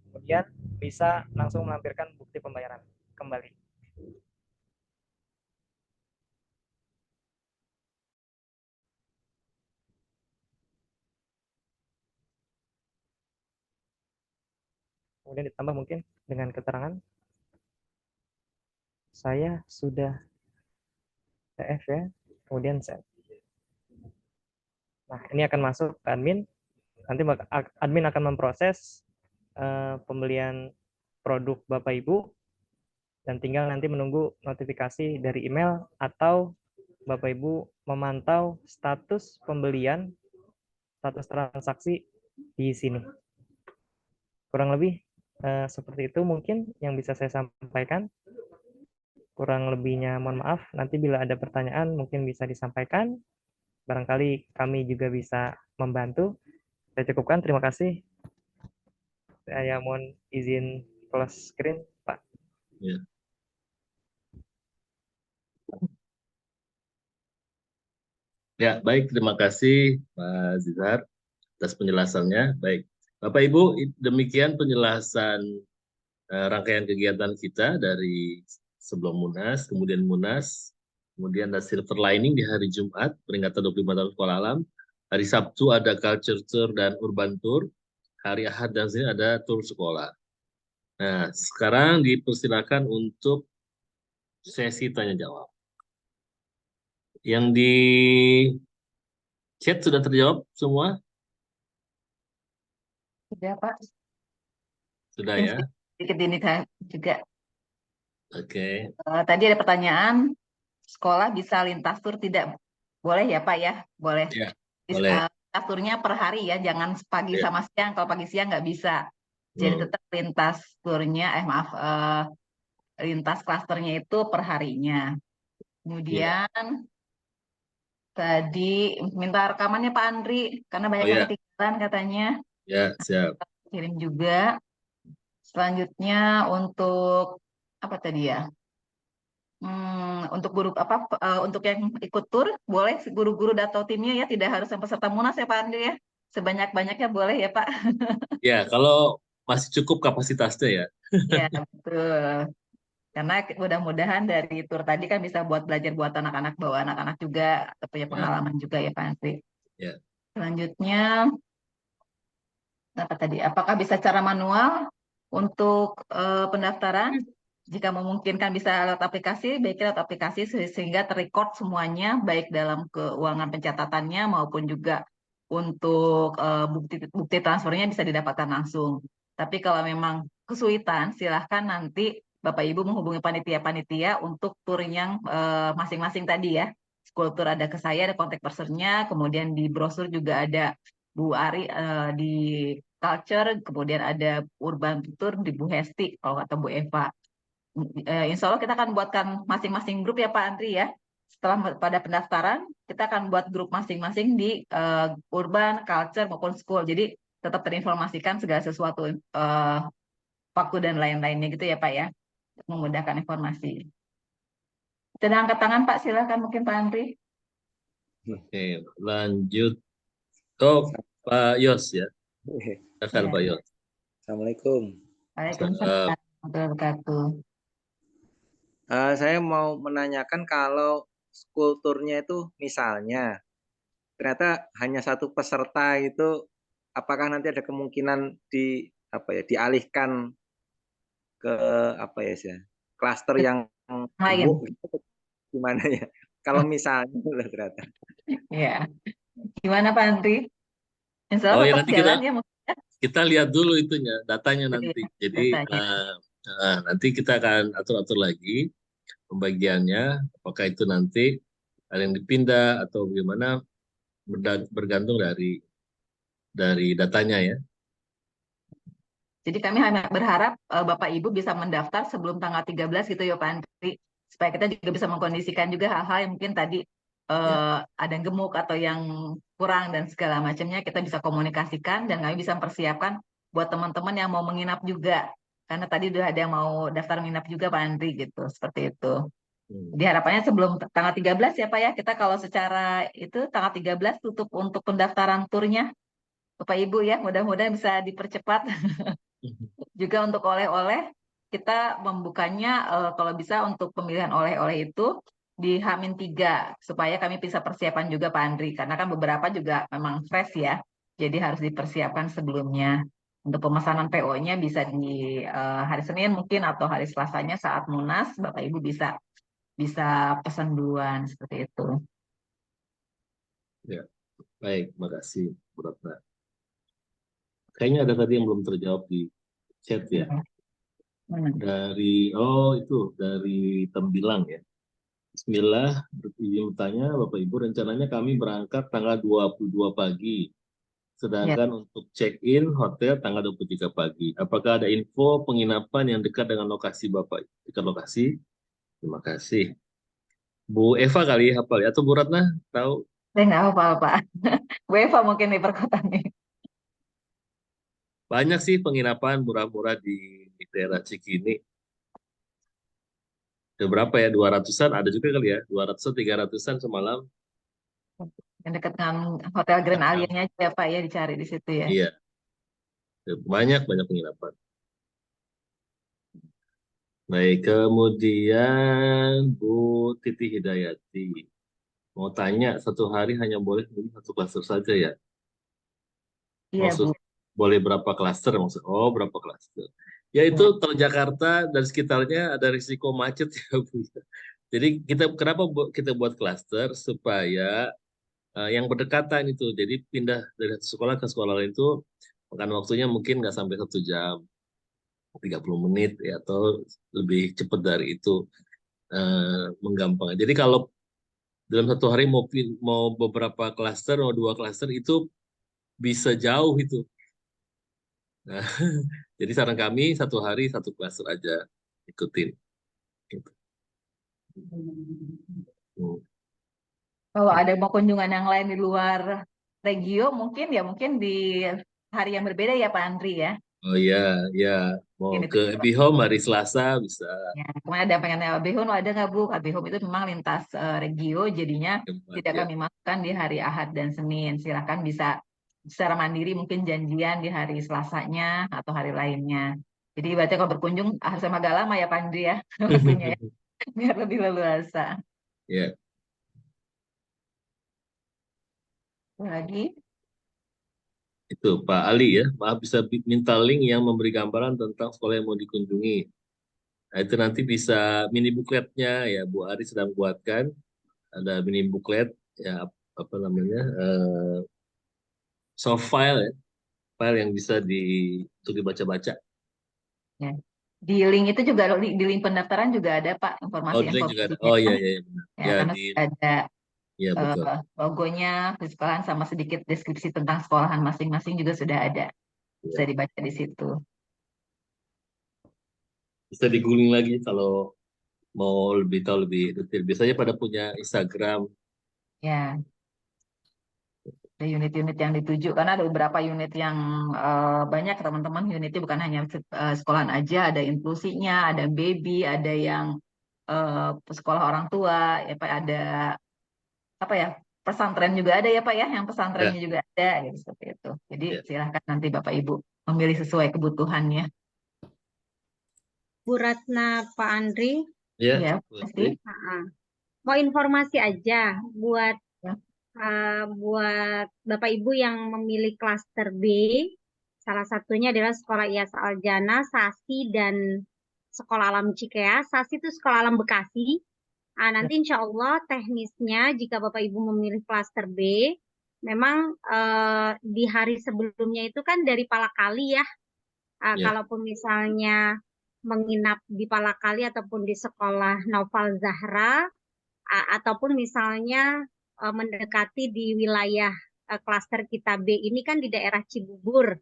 Kemudian bisa langsung melampirkan bukti pembayaran kembali. Kemudian ditambah mungkin dengan keterangan saya sudah TF ya, kemudian send. Nah, ini akan masuk ke admin. Nanti admin akan memproses pembelian produk Bapak Ibu dan tinggal nanti menunggu notifikasi dari email atau Bapak Ibu memantau status pembelian, status transaksi di sini. Kurang lebih seperti itu mungkin yang bisa saya sampaikan. Kurang lebihnya mohon maaf. Nanti bila ada pertanyaan mungkin bisa disampaikan. Barangkali kami juga bisa membantu. Saya cukupkan. Terima kasih. Saya mohon izin close screen, Pak. Ya. Ya, baik. Terima kasih, Pak Zizar, atas penjelasannya. Baik, Bapak Ibu, demikian penjelasan rangkaian kegiatan kita dari sebelum Munas, kemudian Munas, kemudian ada Silver Lining di hari Jumat, peringatan 25 tahun Sekolah Alam. Hari Sabtu ada Culture Tour dan Urban Tour. Hari Ahad dan Senin ada tour sekolah. Nah, sekarang dipersilakan untuk sesi tanya jawab. Yang di chat sudah terjawab semua? Sudah, Pak. Sudah Mungkin ya? sedikit ini juga. Oke. Tadi ada pertanyaan, sekolah bisa lintas tur tidak? Boleh ya, Pak ya? Boleh. Ya, boleh. Lintas turnya per hari ya, jangan pagi Ya. sama siang. Kalau pagi siang nggak bisa. Jadi tetap lintas turnya, lintas klasternya itu per harinya. Kemudian tadi minta rekamannya Pak Andri, karena banyak yang ketinggalan katanya. Ya, siap. Kirim juga. Selanjutnya untuk apa tadi ya? Untuk guru untuk yang ikut tur boleh guru-guru atau timnya ya, tidak harus yang peserta Munas ya Pak Andri ya. Sebanyak-banyaknya boleh ya Pak. Ya, kalau masih cukup kapasitasnya ya. Ya, betul. Karena mudah-mudahan dari tur tadi kan bisa buat belajar buat anak-anak, bawa anak-anak juga atau punya pengalaman juga ya Pak Andri. Ya. Selanjutnya apa tadi? Apakah bisa cara manual untuk pendaftaran? Jika memungkinkan bisa lewat aplikasi, baiknya lewat aplikasi sehingga terrecord semuanya, baik dalam keuangan pencatatannya maupun juga untuk bukti transfernya bisa didapatkan langsung. Tapi kalau memang kesulitan, silahkan nanti Bapak Ibu menghubungi panitia-panitia untuk tur yang masing-masing tadi ya. School tour ada ke saya, ada kontak personnya, kemudian di brosur juga ada Bu Ari di Culture, kemudian ada Urban Tour di Bu Hesti kalau kata Bu Eva. Insya Allah kita akan buatkan masing-masing grup ya Pak Andri ya. Setelah pada pendaftaran, kita akan buat grup masing-masing di Urban, Culture maupun School. Jadi tetap terinformasikan segala sesuatu, waktu dan lain-lainnya gitu ya Pak ya. Untuk memudahkan informasi. Sedang angkat tangan Pak, silakan mungkin Pak Andri. Oke, lanjut. Oh, Pak Yos ya. Silakan Pak Yos. Assalamualaikum. Waalaikumsalam warahmatullahi wabarakatuh. Saya mau menanyakan kalau kulturnya itu misalnya ternyata hanya satu peserta itu, apakah nanti ada kemungkinan dialihkan ke klaster yang lain. gemuk gitu, gimana ya? Kalau misalnya lah ternyata. Ya, gimana Pak Andri? Insya Oh Allah ya, tetap nanti jalan ya mungkin. kita lihat dulu itunya, datanya nanti. Jadi Datanya. nanti kita akan atur-atur lagi pembagiannya. Apakah itu nanti ada yang dipindah atau bagaimana, bergantung dari datanya ya. Jadi kami hanya berharap Bapak Ibu bisa mendaftar sebelum tanggal 13 gitu ya Pak Andri. Supaya kita juga bisa mengkondisikan juga hal-hal yang mungkin tadi ada yang gemuk atau yang kurang dan segala macamnya kita bisa komunikasikan dan kami bisa mempersiapkan buat teman-teman yang mau menginap juga. Karena tadi udah ada yang mau daftar menginap juga Pak Andri gitu, seperti itu. Jadi harapannya sebelum tanggal 13 ya Pak ya, kita kalau secara itu tanggal 13 tutup untuk pendaftaran turnya. Bapak Ibu ya, mudah-mudahan bisa dipercepat. Juga untuk oleh-oleh, kita membukanya kalau bisa untuk pemilihan oleh-oleh itu di H-3 supaya kami bisa persiapan juga Pak Andri. Karena kan beberapa juga memang fresh ya, jadi harus dipersiapkan sebelumnya. Untuk pemesanan PO-nya bisa di hari Senin mungkin atau hari Selasanya saat Munas, Bapak Ibu bisa pesan duluan seperti itu. Ya, baik, makasih Bu Ratna. Kayaknya ada tadi yang belum terjawab di chat ya. Dari Tembilang ya. Bismillah, izin bertanya Bapak Ibu, rencananya kami berangkat tanggal 22 pagi. Sedangkan untuk check-in hotel tanggal 23 pagi. Apakah ada info penginapan yang dekat dengan lokasi Bapak? Dekat lokasi? Terima kasih. Bu Eva kali hafal ya, atau Bu Ratna tahu? Saya nggak hafal Pak. Bu Eva mungkin di perkotaan ini. Banyak sih penginapan murah-murah di daerah Cikini. Ada berapa ya? 200-an ada juga kali ya? 200-an, 300-an semalam. Yang dekat dengan Hotel Grand Aliennya aja ya Pak ya, dicari di situ ya. Iya. Banyak penginapan. Baik, kemudian Bu Titi Hidayati. Mau tanya, satu hari hanya boleh satu klaster saja ya? Iya Bu. Boleh berapa klaster maksud? Oh, berapa klaster. Ya itu tol Jakarta dan sekitarnya ada risiko macet ya Bu. Jadi kenapa kita buat klaster supaya yang berdekatan itu. Jadi pindah dari satu sekolah ke sekolah lain itu makan waktunya mungkin nggak sampai 1 jam, 30 menit ya, atau lebih cepat dari itu, menggampang. Jadi kalau dalam satu hari mau beberapa klaster, mau 2 klaster itu bisa jauh itu. Nah, jadi saran kami satu hari satu klaster aja ikutin. Gitu. Kalau ada mau kunjungan yang lain di luar regio mungkin di hari yang berbeda ya Pak Andri ya. Oh iya, ya mau Mungkin itu ke Happy Home hari Selasa bisa. ya. Kemarin ada pengen Happy Home, ada nggak Bu? Happy Home itu memang lintas regio, jadinya tidak Ya. kami masukkan di hari Ahad dan Senin. Silakan bisa secara mandiri mungkin janjian di hari Selasanya atau hari lainnya. Jadi berarti kalau berkunjung harus sama agak lama ya Pak Andri ya, waktunya ya, biar lebih leluasa. Ya. Lagi. Itu Pak Ali ya, maaf bisa minta link yang memberi gambaran tentang sekolah yang mau dikunjungi. Nah, itu nanti bisa mini bukletnya ya, Bu Ari sedang buatkan, ada mini buklet ya, apa namanya, soft file ya, file yang bisa untuk dibaca-baca. Ya. Di link itu juga, di link pendaftaran juga ada Pak Oh, di link juga ada. Oh iya iya benar. Ya, Ya karena ada ya betul. logonya di sekolahan sama sedikit deskripsi tentang sekolahan masing-masing juga sudah ada. Bisa dibaca di situ. Bisa diguling lagi kalau mau lebih tahu lebih detail. Biasanya pada punya Instagram. Ya. Ada unit-unit yang dituju karena ada beberapa unit yang banyak teman-teman, unitnya bukan hanya sekolahan aja, ada inklusinya, ada baby, ada yang sekolah orang tua, ya Pak, ada apa ya, pesantren juga ada ya Pak ya, yang pesantrennya juga ada gitu, seperti itu. Jadi silahkan nanti Bapak Ibu memilih sesuai kebutuhannya. Bu Ratna, Pak Andri. Ya, pasti. Mau informasi aja buat Bapak Ibu yang memilih klaster B. Salah satunya adalah Sekolah IAS Al Jannah, Sasi, dan Sekolah Alam Cikeas, SAS itu Sekolah Alam Bekasi. Nah, nanti insya Allah teknisnya jika Bapak Ibu memilih klaster B, memang di hari sebelumnya itu kan dari Palakali ya. Ya. Kalaupun misalnya menginap di Palakali ataupun di sekolah Naufal Zahra, ataupun misalnya mendekati di wilayah klaster kita B ini kan di daerah Cibubur.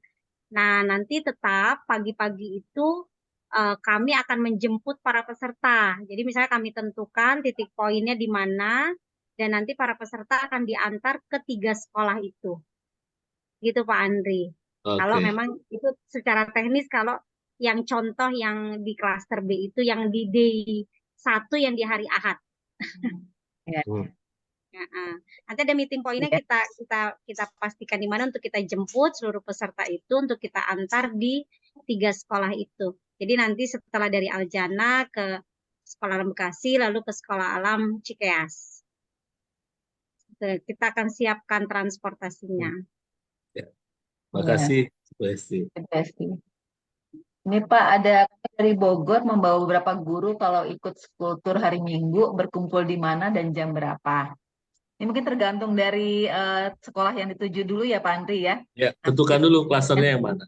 Nah, nanti tetap pagi-pagi itu kami akan menjemput para peserta. Jadi misalnya kami tentukan titik poinnya di mana, dan nanti para peserta akan diantar ke 3 sekolah itu. Gitu Pak Andri. Kalau Oke. memang itu secara teknis, kalau yang contoh yang di klaster B itu yang di D1 yang di hari Ahad. Ya. Nanti ada meeting pointnya, Ya. kita pastikan di mana untuk kita jemput seluruh peserta itu untuk kita antar di 3 sekolah itu. Jadi nanti setelah dari Aljana ke Sekolah Alam Bekasi, lalu ke Sekolah Alam Cikeas. Kita akan siapkan transportasinya. Ya. Makasih, Bu Hesti. Ini Pak, ada dari Bogor membawa beberapa guru kalau ikut kultur hari Minggu, berkumpul di mana dan jam berapa. Ini mungkin tergantung dari sekolah yang dituju dulu ya Pak Andri ya. Ya, tentukan dulu klasternya yang mana.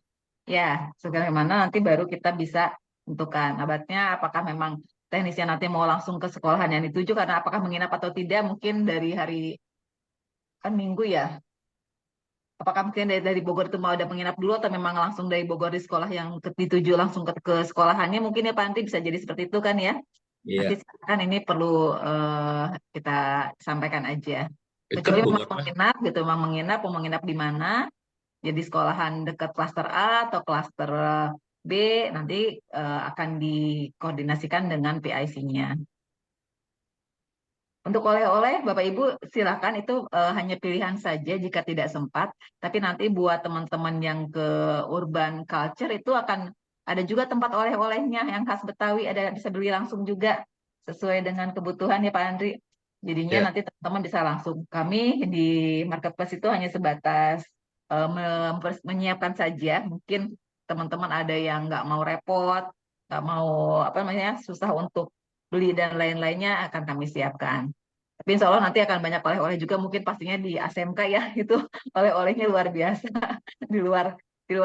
Ya, sekarang mana nanti baru kita bisa tentukan. Abadnya apakah memang teknisnya nanti mau langsung ke sekolahan yang dituju, karena apakah menginap atau tidak mungkin dari hari kan Minggu ya. Apakah mungkin dari Bogor itu mau ada menginap dulu atau memang langsung dari Bogor di sekolah yang dituju langsung ke sekolahannya, mungkin ya Pak Andri bisa jadi seperti itu kan ya. Iya. Nanti kan ini perlu kita sampaikan aja. Kecuali Dekat memang Bogor. menginap gitu, memang mau menginap di mana, jadi sekolahan dekat klaster A atau klaster B, nanti akan dikoordinasikan dengan PIC-nya. Untuk oleh-oleh, Bapak Ibu silakan, itu hanya pilihan saja jika tidak sempat. Tapi nanti buat teman-teman yang ke urban culture itu akan ada juga tempat oleh-olehnya yang khas Betawi, ada bisa beli langsung juga sesuai dengan kebutuhan ya Pak Andri. Jadinya Ya. nanti teman-teman bisa langsung. Kami di marketplace itu hanya sebatas menyiapkan saja. Mungkin teman-teman ada yang nggak mau repot, nggak mau susah untuk beli dan lain-lainnya, akan kami siapkan. Tapi insya Allah nanti akan banyak oleh-oleh juga, mungkin pastinya di ASMK ya, itu oleh-olehnya luar biasa. di luar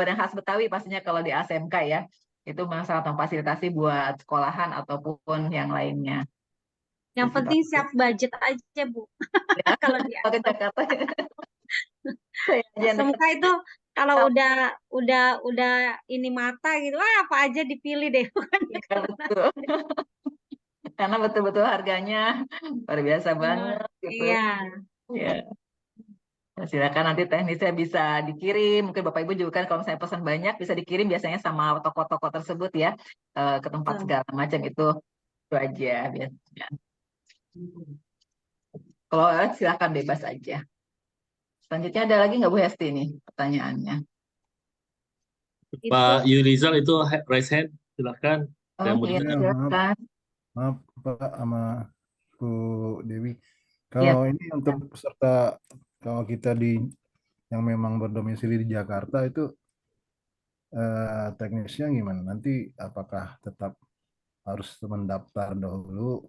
yang khas Betawi pastinya kalau di ASMK ya. Itu memang sangat memfasilitasi buat sekolahan ataupun yang lainnya. Yang penting siap budget aja Bu. Ya, Kalau di ke Jakarta. ASMK itu kalau udah ini mata gitu, apa aja dipilih deh. Ya, betul. Karena betul-betul harganya luar biasa banget gitu. Iya. Ya. Nah, silakan nanti teknisnya bisa dikirim. Mungkin Bapak Ibu juga kan kalau saya pesan banyak bisa dikirim biasanya sama toko-toko tersebut ya, ke tempat segala macam itu aja biasanya. Kalau silakan bebas aja. Selanjutnya ada lagi nggak Bu Hesti nih pertanyaannya? Pak Yurizal itu raise hand, silakan. Oh iya, silakan. Maaf Pak sama Bu Dewi. Kalau ini untuk peserta, kalau kita yang memang berdomisili di Jakarta itu teknisnya gimana? Nanti apakah tetap harus mendaftar dahulu,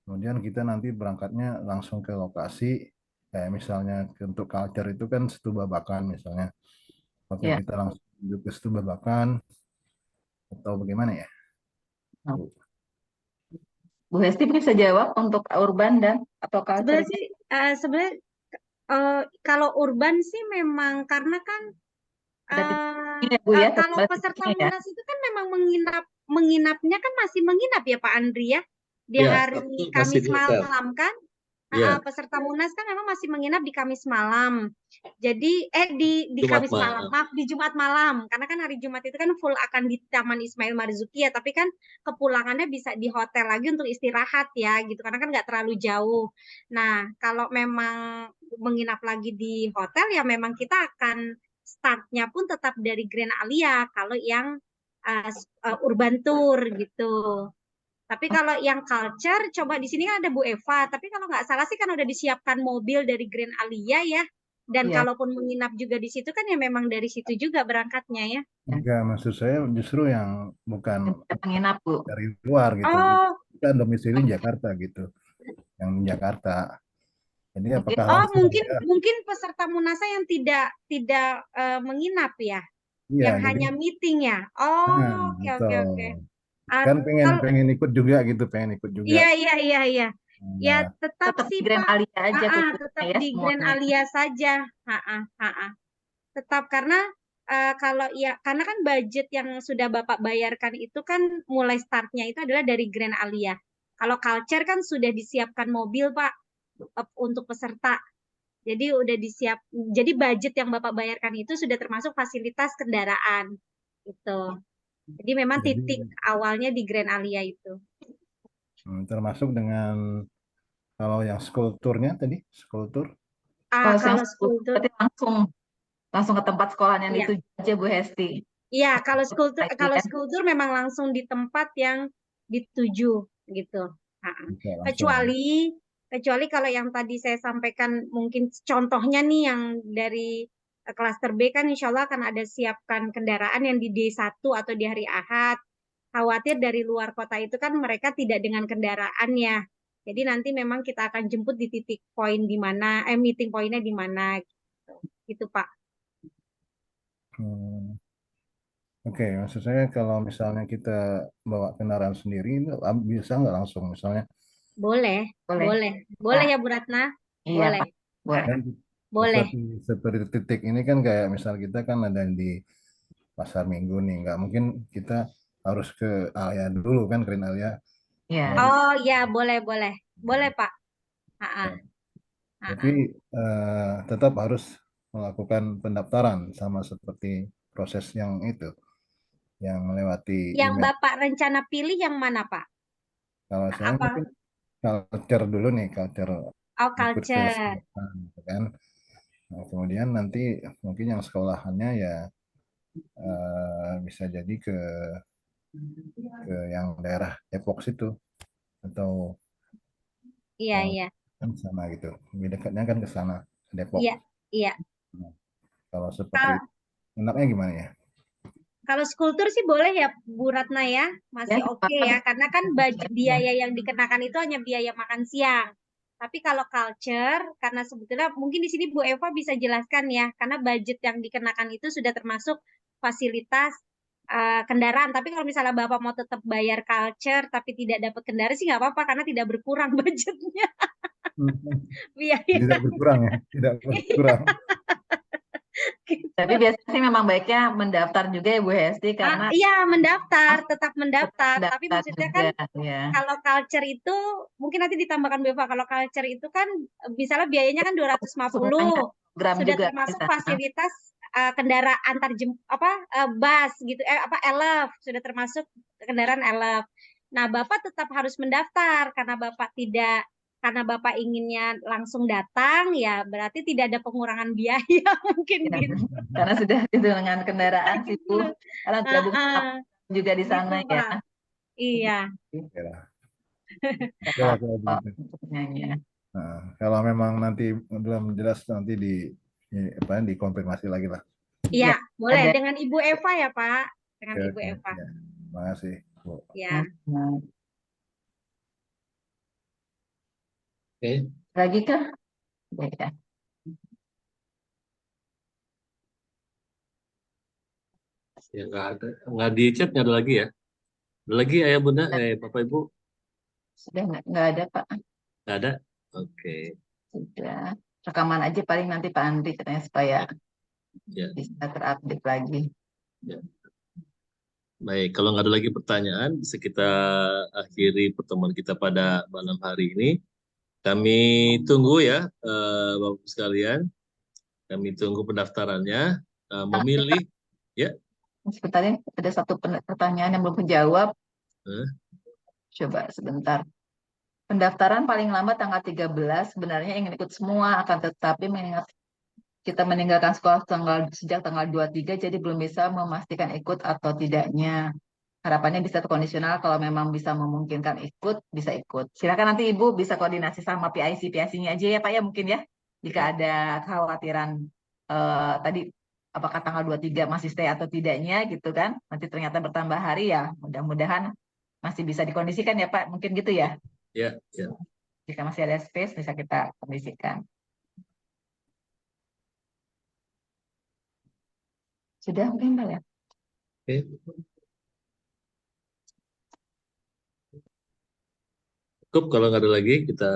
kemudian kita nanti berangkatnya langsung ke lokasi, kayak misalnya untuk culture itu kan Setu Babakan misalnya, apakah kita langsung menuju ke Setu Babakan atau bagaimana ya? Bu Hesti bisa jawab untuk urban dan atau culture? Sebenarnya kalau urban sih memang karena kan kalau peserta Munas itu kan memang menginapnya kan masih menginap ya Pak Andri ya, di hari Kamis malam kan. Peserta Munas kan memang masih menginap di Kamis malam. Jadi di Kamis malam, maaf, di Jumat malam. Karena kan hari Jumat itu kan full akan di Taman Ismail Marzuki ya, tapi kan kepulangannya bisa di hotel lagi untuk istirahat ya gitu. Karena kan nggak terlalu jauh. Nah, kalau memang menginap lagi di hotel ya memang kita akan startnya pun tetap dari Grand Alia kalau yang urban tour gitu. Tapi kalau yang culture, coba di sini kan ada Bu Eva. Tapi kalau nggak salah sih kan udah disiapkan mobil dari Grand Alia ya. Dan Iya. kalaupun menginap juga di situ kan ya memang dari situ juga berangkatnya ya. Enggak, maksud saya justru yang bukan Tidak menginap, Bu. dari luar gitu. Oh, Kita domisili Jakarta gitu. Yang di Jakarta. Jadi Mungkin apakah oh langsung mungkin peserta Munasa yang tidak menginap ya, Iya, yang jadi hanya meeting ya. Oh, oke gitu. oke oke. Kan Kalau pengen ikut juga gitu, pengen ikut juga. iya iya iya iya. Ya Nah, tetap tetap sih di Grand Pak. Alia aja khususnya Tetap ya di Grand semuanya. Alia saja. Tetap karena kalau ya karena kan budget yang sudah Bapak bayarkan itu kan mulai startnya itu adalah dari Grand Alia. Kalau culture kan sudah disiapkan mobil Pak untuk peserta. Jadi udah disiap. Jadi budget yang Bapak bayarkan itu sudah termasuk fasilitas kendaraan gitu. Jadi memang jadi titik awalnya di Grand Alia itu. termasuk dengan kalau yang skulpturnya tadi, skulptur. Kalau yang Kalau sepuluh skulptur, berarti langsung ke tempat sekolah yang ya, dituju aja Bu Hesti. iya Lagi kalau kan? skulptur memang langsung di tempat yang dituju gitu. Oke, langsung. Kecuali kalau yang tadi saya sampaikan mungkin contohnya nih yang dari klaster B kan insya Allah akan ada siapkan kendaraan yang di D1 atau di hari Ahad. Khawatir dari luar kota itu kan mereka tidak dengan kendaraannya. Jadi nanti memang kita akan jemput di titik poin di mana, meeting poinnya di mana gitu. Gitu Pak. Hmm, Oke, maksud saya kalau misalnya kita bawa kendaraan sendiri, itu bisa nggak langsung misalnya? Boleh, Boleh. boleh Nah, ya Bu Ratna, iya boleh, Pak. Boleh. Kan boleh. seperti titik ini kan kayak misal kita kan ada di pasar Minggu nih, nggak mungkin kita harus ke Alia dulu kan, Green Alia. Iya. Baru, Oh ya, boleh Pak. Ha-ha, tapi ha-ha. tetap harus melakukan pendaftaran sama seperti proses yang itu, yang melewati Yang email. Bapak rencana pilih yang mana Pak? Kalau saya Apa? mungkin culture dulu nih, culture Oh ikut ke culture. sekolahan, gitu kan. Nah, kemudian nanti mungkin yang sekolahannya ya bisa jadi ke yang daerah Depok situ atau Iya yang iya kan sana gitu. Lebih dekatnya kan ke sana, ke Depok. iya iya. Nah, kalau seperti itu, enaknya gimana ya? Kalau skulptur sih boleh ya Bu Ratna ya, masih Ya, oke ya, karena kan budget biaya yang dikenakan itu hanya biaya makan siang. Tapi kalau culture, karena sebetulnya mungkin di sini Bu Eva bisa jelaskan ya, karena budget yang dikenakan itu sudah termasuk fasilitas kendaraan. Tapi kalau misalnya Bapak mau tetap bayar culture tapi tidak dapat kendaraan sih nggak apa-apa, karena tidak berkurang budgetnya biaya. Tidak berkurang ya, tidak berkurang. Tapi biasanya sih memang baiknya mendaftar juga ya Bu Hesti karena Iya tetap mendaftar. Tapi daftar maksudnya juga kan ya. kalau culture itu mungkin nanti ditambahkan Beva, kalau culture itu kan misalnya biayanya kan 250, Program sudah juga termasuk di sana. fasilitas kendaraan antar bus gitu elef, sudah termasuk kendaraan elef. Nah, Bapak tetap harus mendaftar karena Bapak inginnya langsung datang ya, berarti tidak ada pengurangan biaya mungkin Ya, gitu. karena sudah dengan kendaraan sih Bu, karena gabung juga di sana Gitu, ya. Pak. Iya. Oke lah. Ya, Oke lah kalau Pak, begitu. untuk nyanyi. Nah, kalau memang nanti belum jelas nanti dikonfirmasi lagi lah. Iya, boleh ada. dengan Ibu Eva ya, Pak. Dengan Oke, Ibu oke. Eva. Ya, terima kasih, Bu. Ya. Nah, Oke. lagi kah? Ya. Ya nggak di chat, nggak ada lagi ya. Ada lagi ayah bunda, bapak ibu? Sudah nggak ada Pak. Nggak ada. Oke. Sudah. Rekaman aja paling nanti Pak Andri katanya supaya Ya. bisa terupdate lagi. Ya. Baik, kalau nggak ada lagi pertanyaan, bisa kita akhiri pertemuan kita pada malam hari ini. Kami tunggu ya, Bapak sekalian. Kami tunggu pendaftarannya. Memilih, ya. Sebentar ya, ada satu pertanyaan yang belum menjawab. Coba sebentar. Pendaftaran paling lambat tanggal 13, sebenarnya ingin ikut semua, akan tetapi mengingat kita meninggalkan sekolah sejak tanggal 23, jadi belum bisa memastikan ikut atau tidaknya. Harapannya bisa terkondisional, kalau memang bisa memungkinkan ikut, bisa ikut. Silakan nanti Ibu bisa koordinasi sama PIC-nya aja ya Pak ya mungkin ya. jika ada kekhawatiran tadi apakah tanggal 23 masih stay atau tidaknya gitu kan. Nanti ternyata bertambah hari ya mudah-mudahan masih bisa dikondisikan ya Pak. Mungkin gitu ya. Ya, ya. Jika masih ada space bisa kita kondisikan. Sudah mungkin Mbak ya? Oke. Cukup kalau nggak ada lagi kita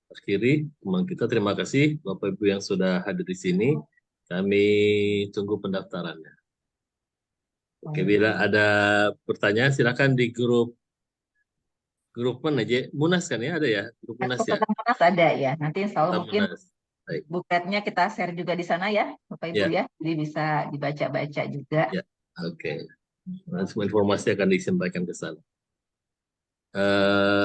akhiri teman kita. Terima kasih Bapak Ibu yang sudah hadir di sini. Kami tunggu pendaftarannya. Oke, bila ada pertanyaan silakan di grup mana aja. Munas kan ya, ada ya? Grup Munas ya? Tentang Munas ada ya. Nanti insya Allah mungkin Munas. Baik. bukletnya kita share juga di sana ya, Bapak Ibu ya. Jadi bisa dibaca-baca juga. Ya, oke. Nah, semua informasi akan disampaikan ke sana.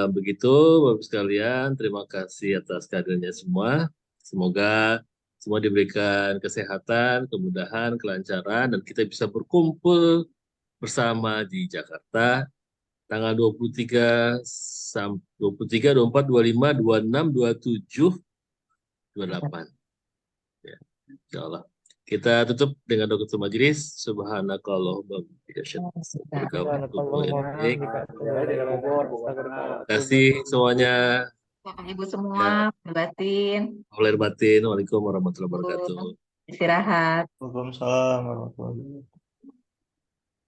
Begitu, Bapak sekalian, terima kasih atas kehadirannya semua. Semoga semua diberikan kesehatan, kemudahan, kelancaran, dan kita bisa berkumpul bersama di Jakarta tanggal 23, 24, 25, 26, 27, 28. Ya, insya Allah. Kita tutup dengan doa majelis. Subhanakallahumma wa bihamdika. Terima kasih semuanya. Bapak Ibu semua, batin. Lahir batin. Waalaikumsalam warahmatullahi wabarakatuh. Istirahat. Waalaikumsalam warahmatullahi wabarakatuh.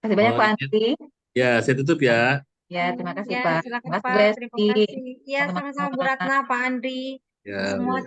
Terima kasih banyak Pak Andri. Ya, saya tutup ya. Ya, terima kasih Ya, Pak. silakan Terima kasih Pak. Bu Terima Esti. kasih. Ya, Teman-teman sama-sama Bu semua. Ratna, Pak Andri. Ya, Semua Bu.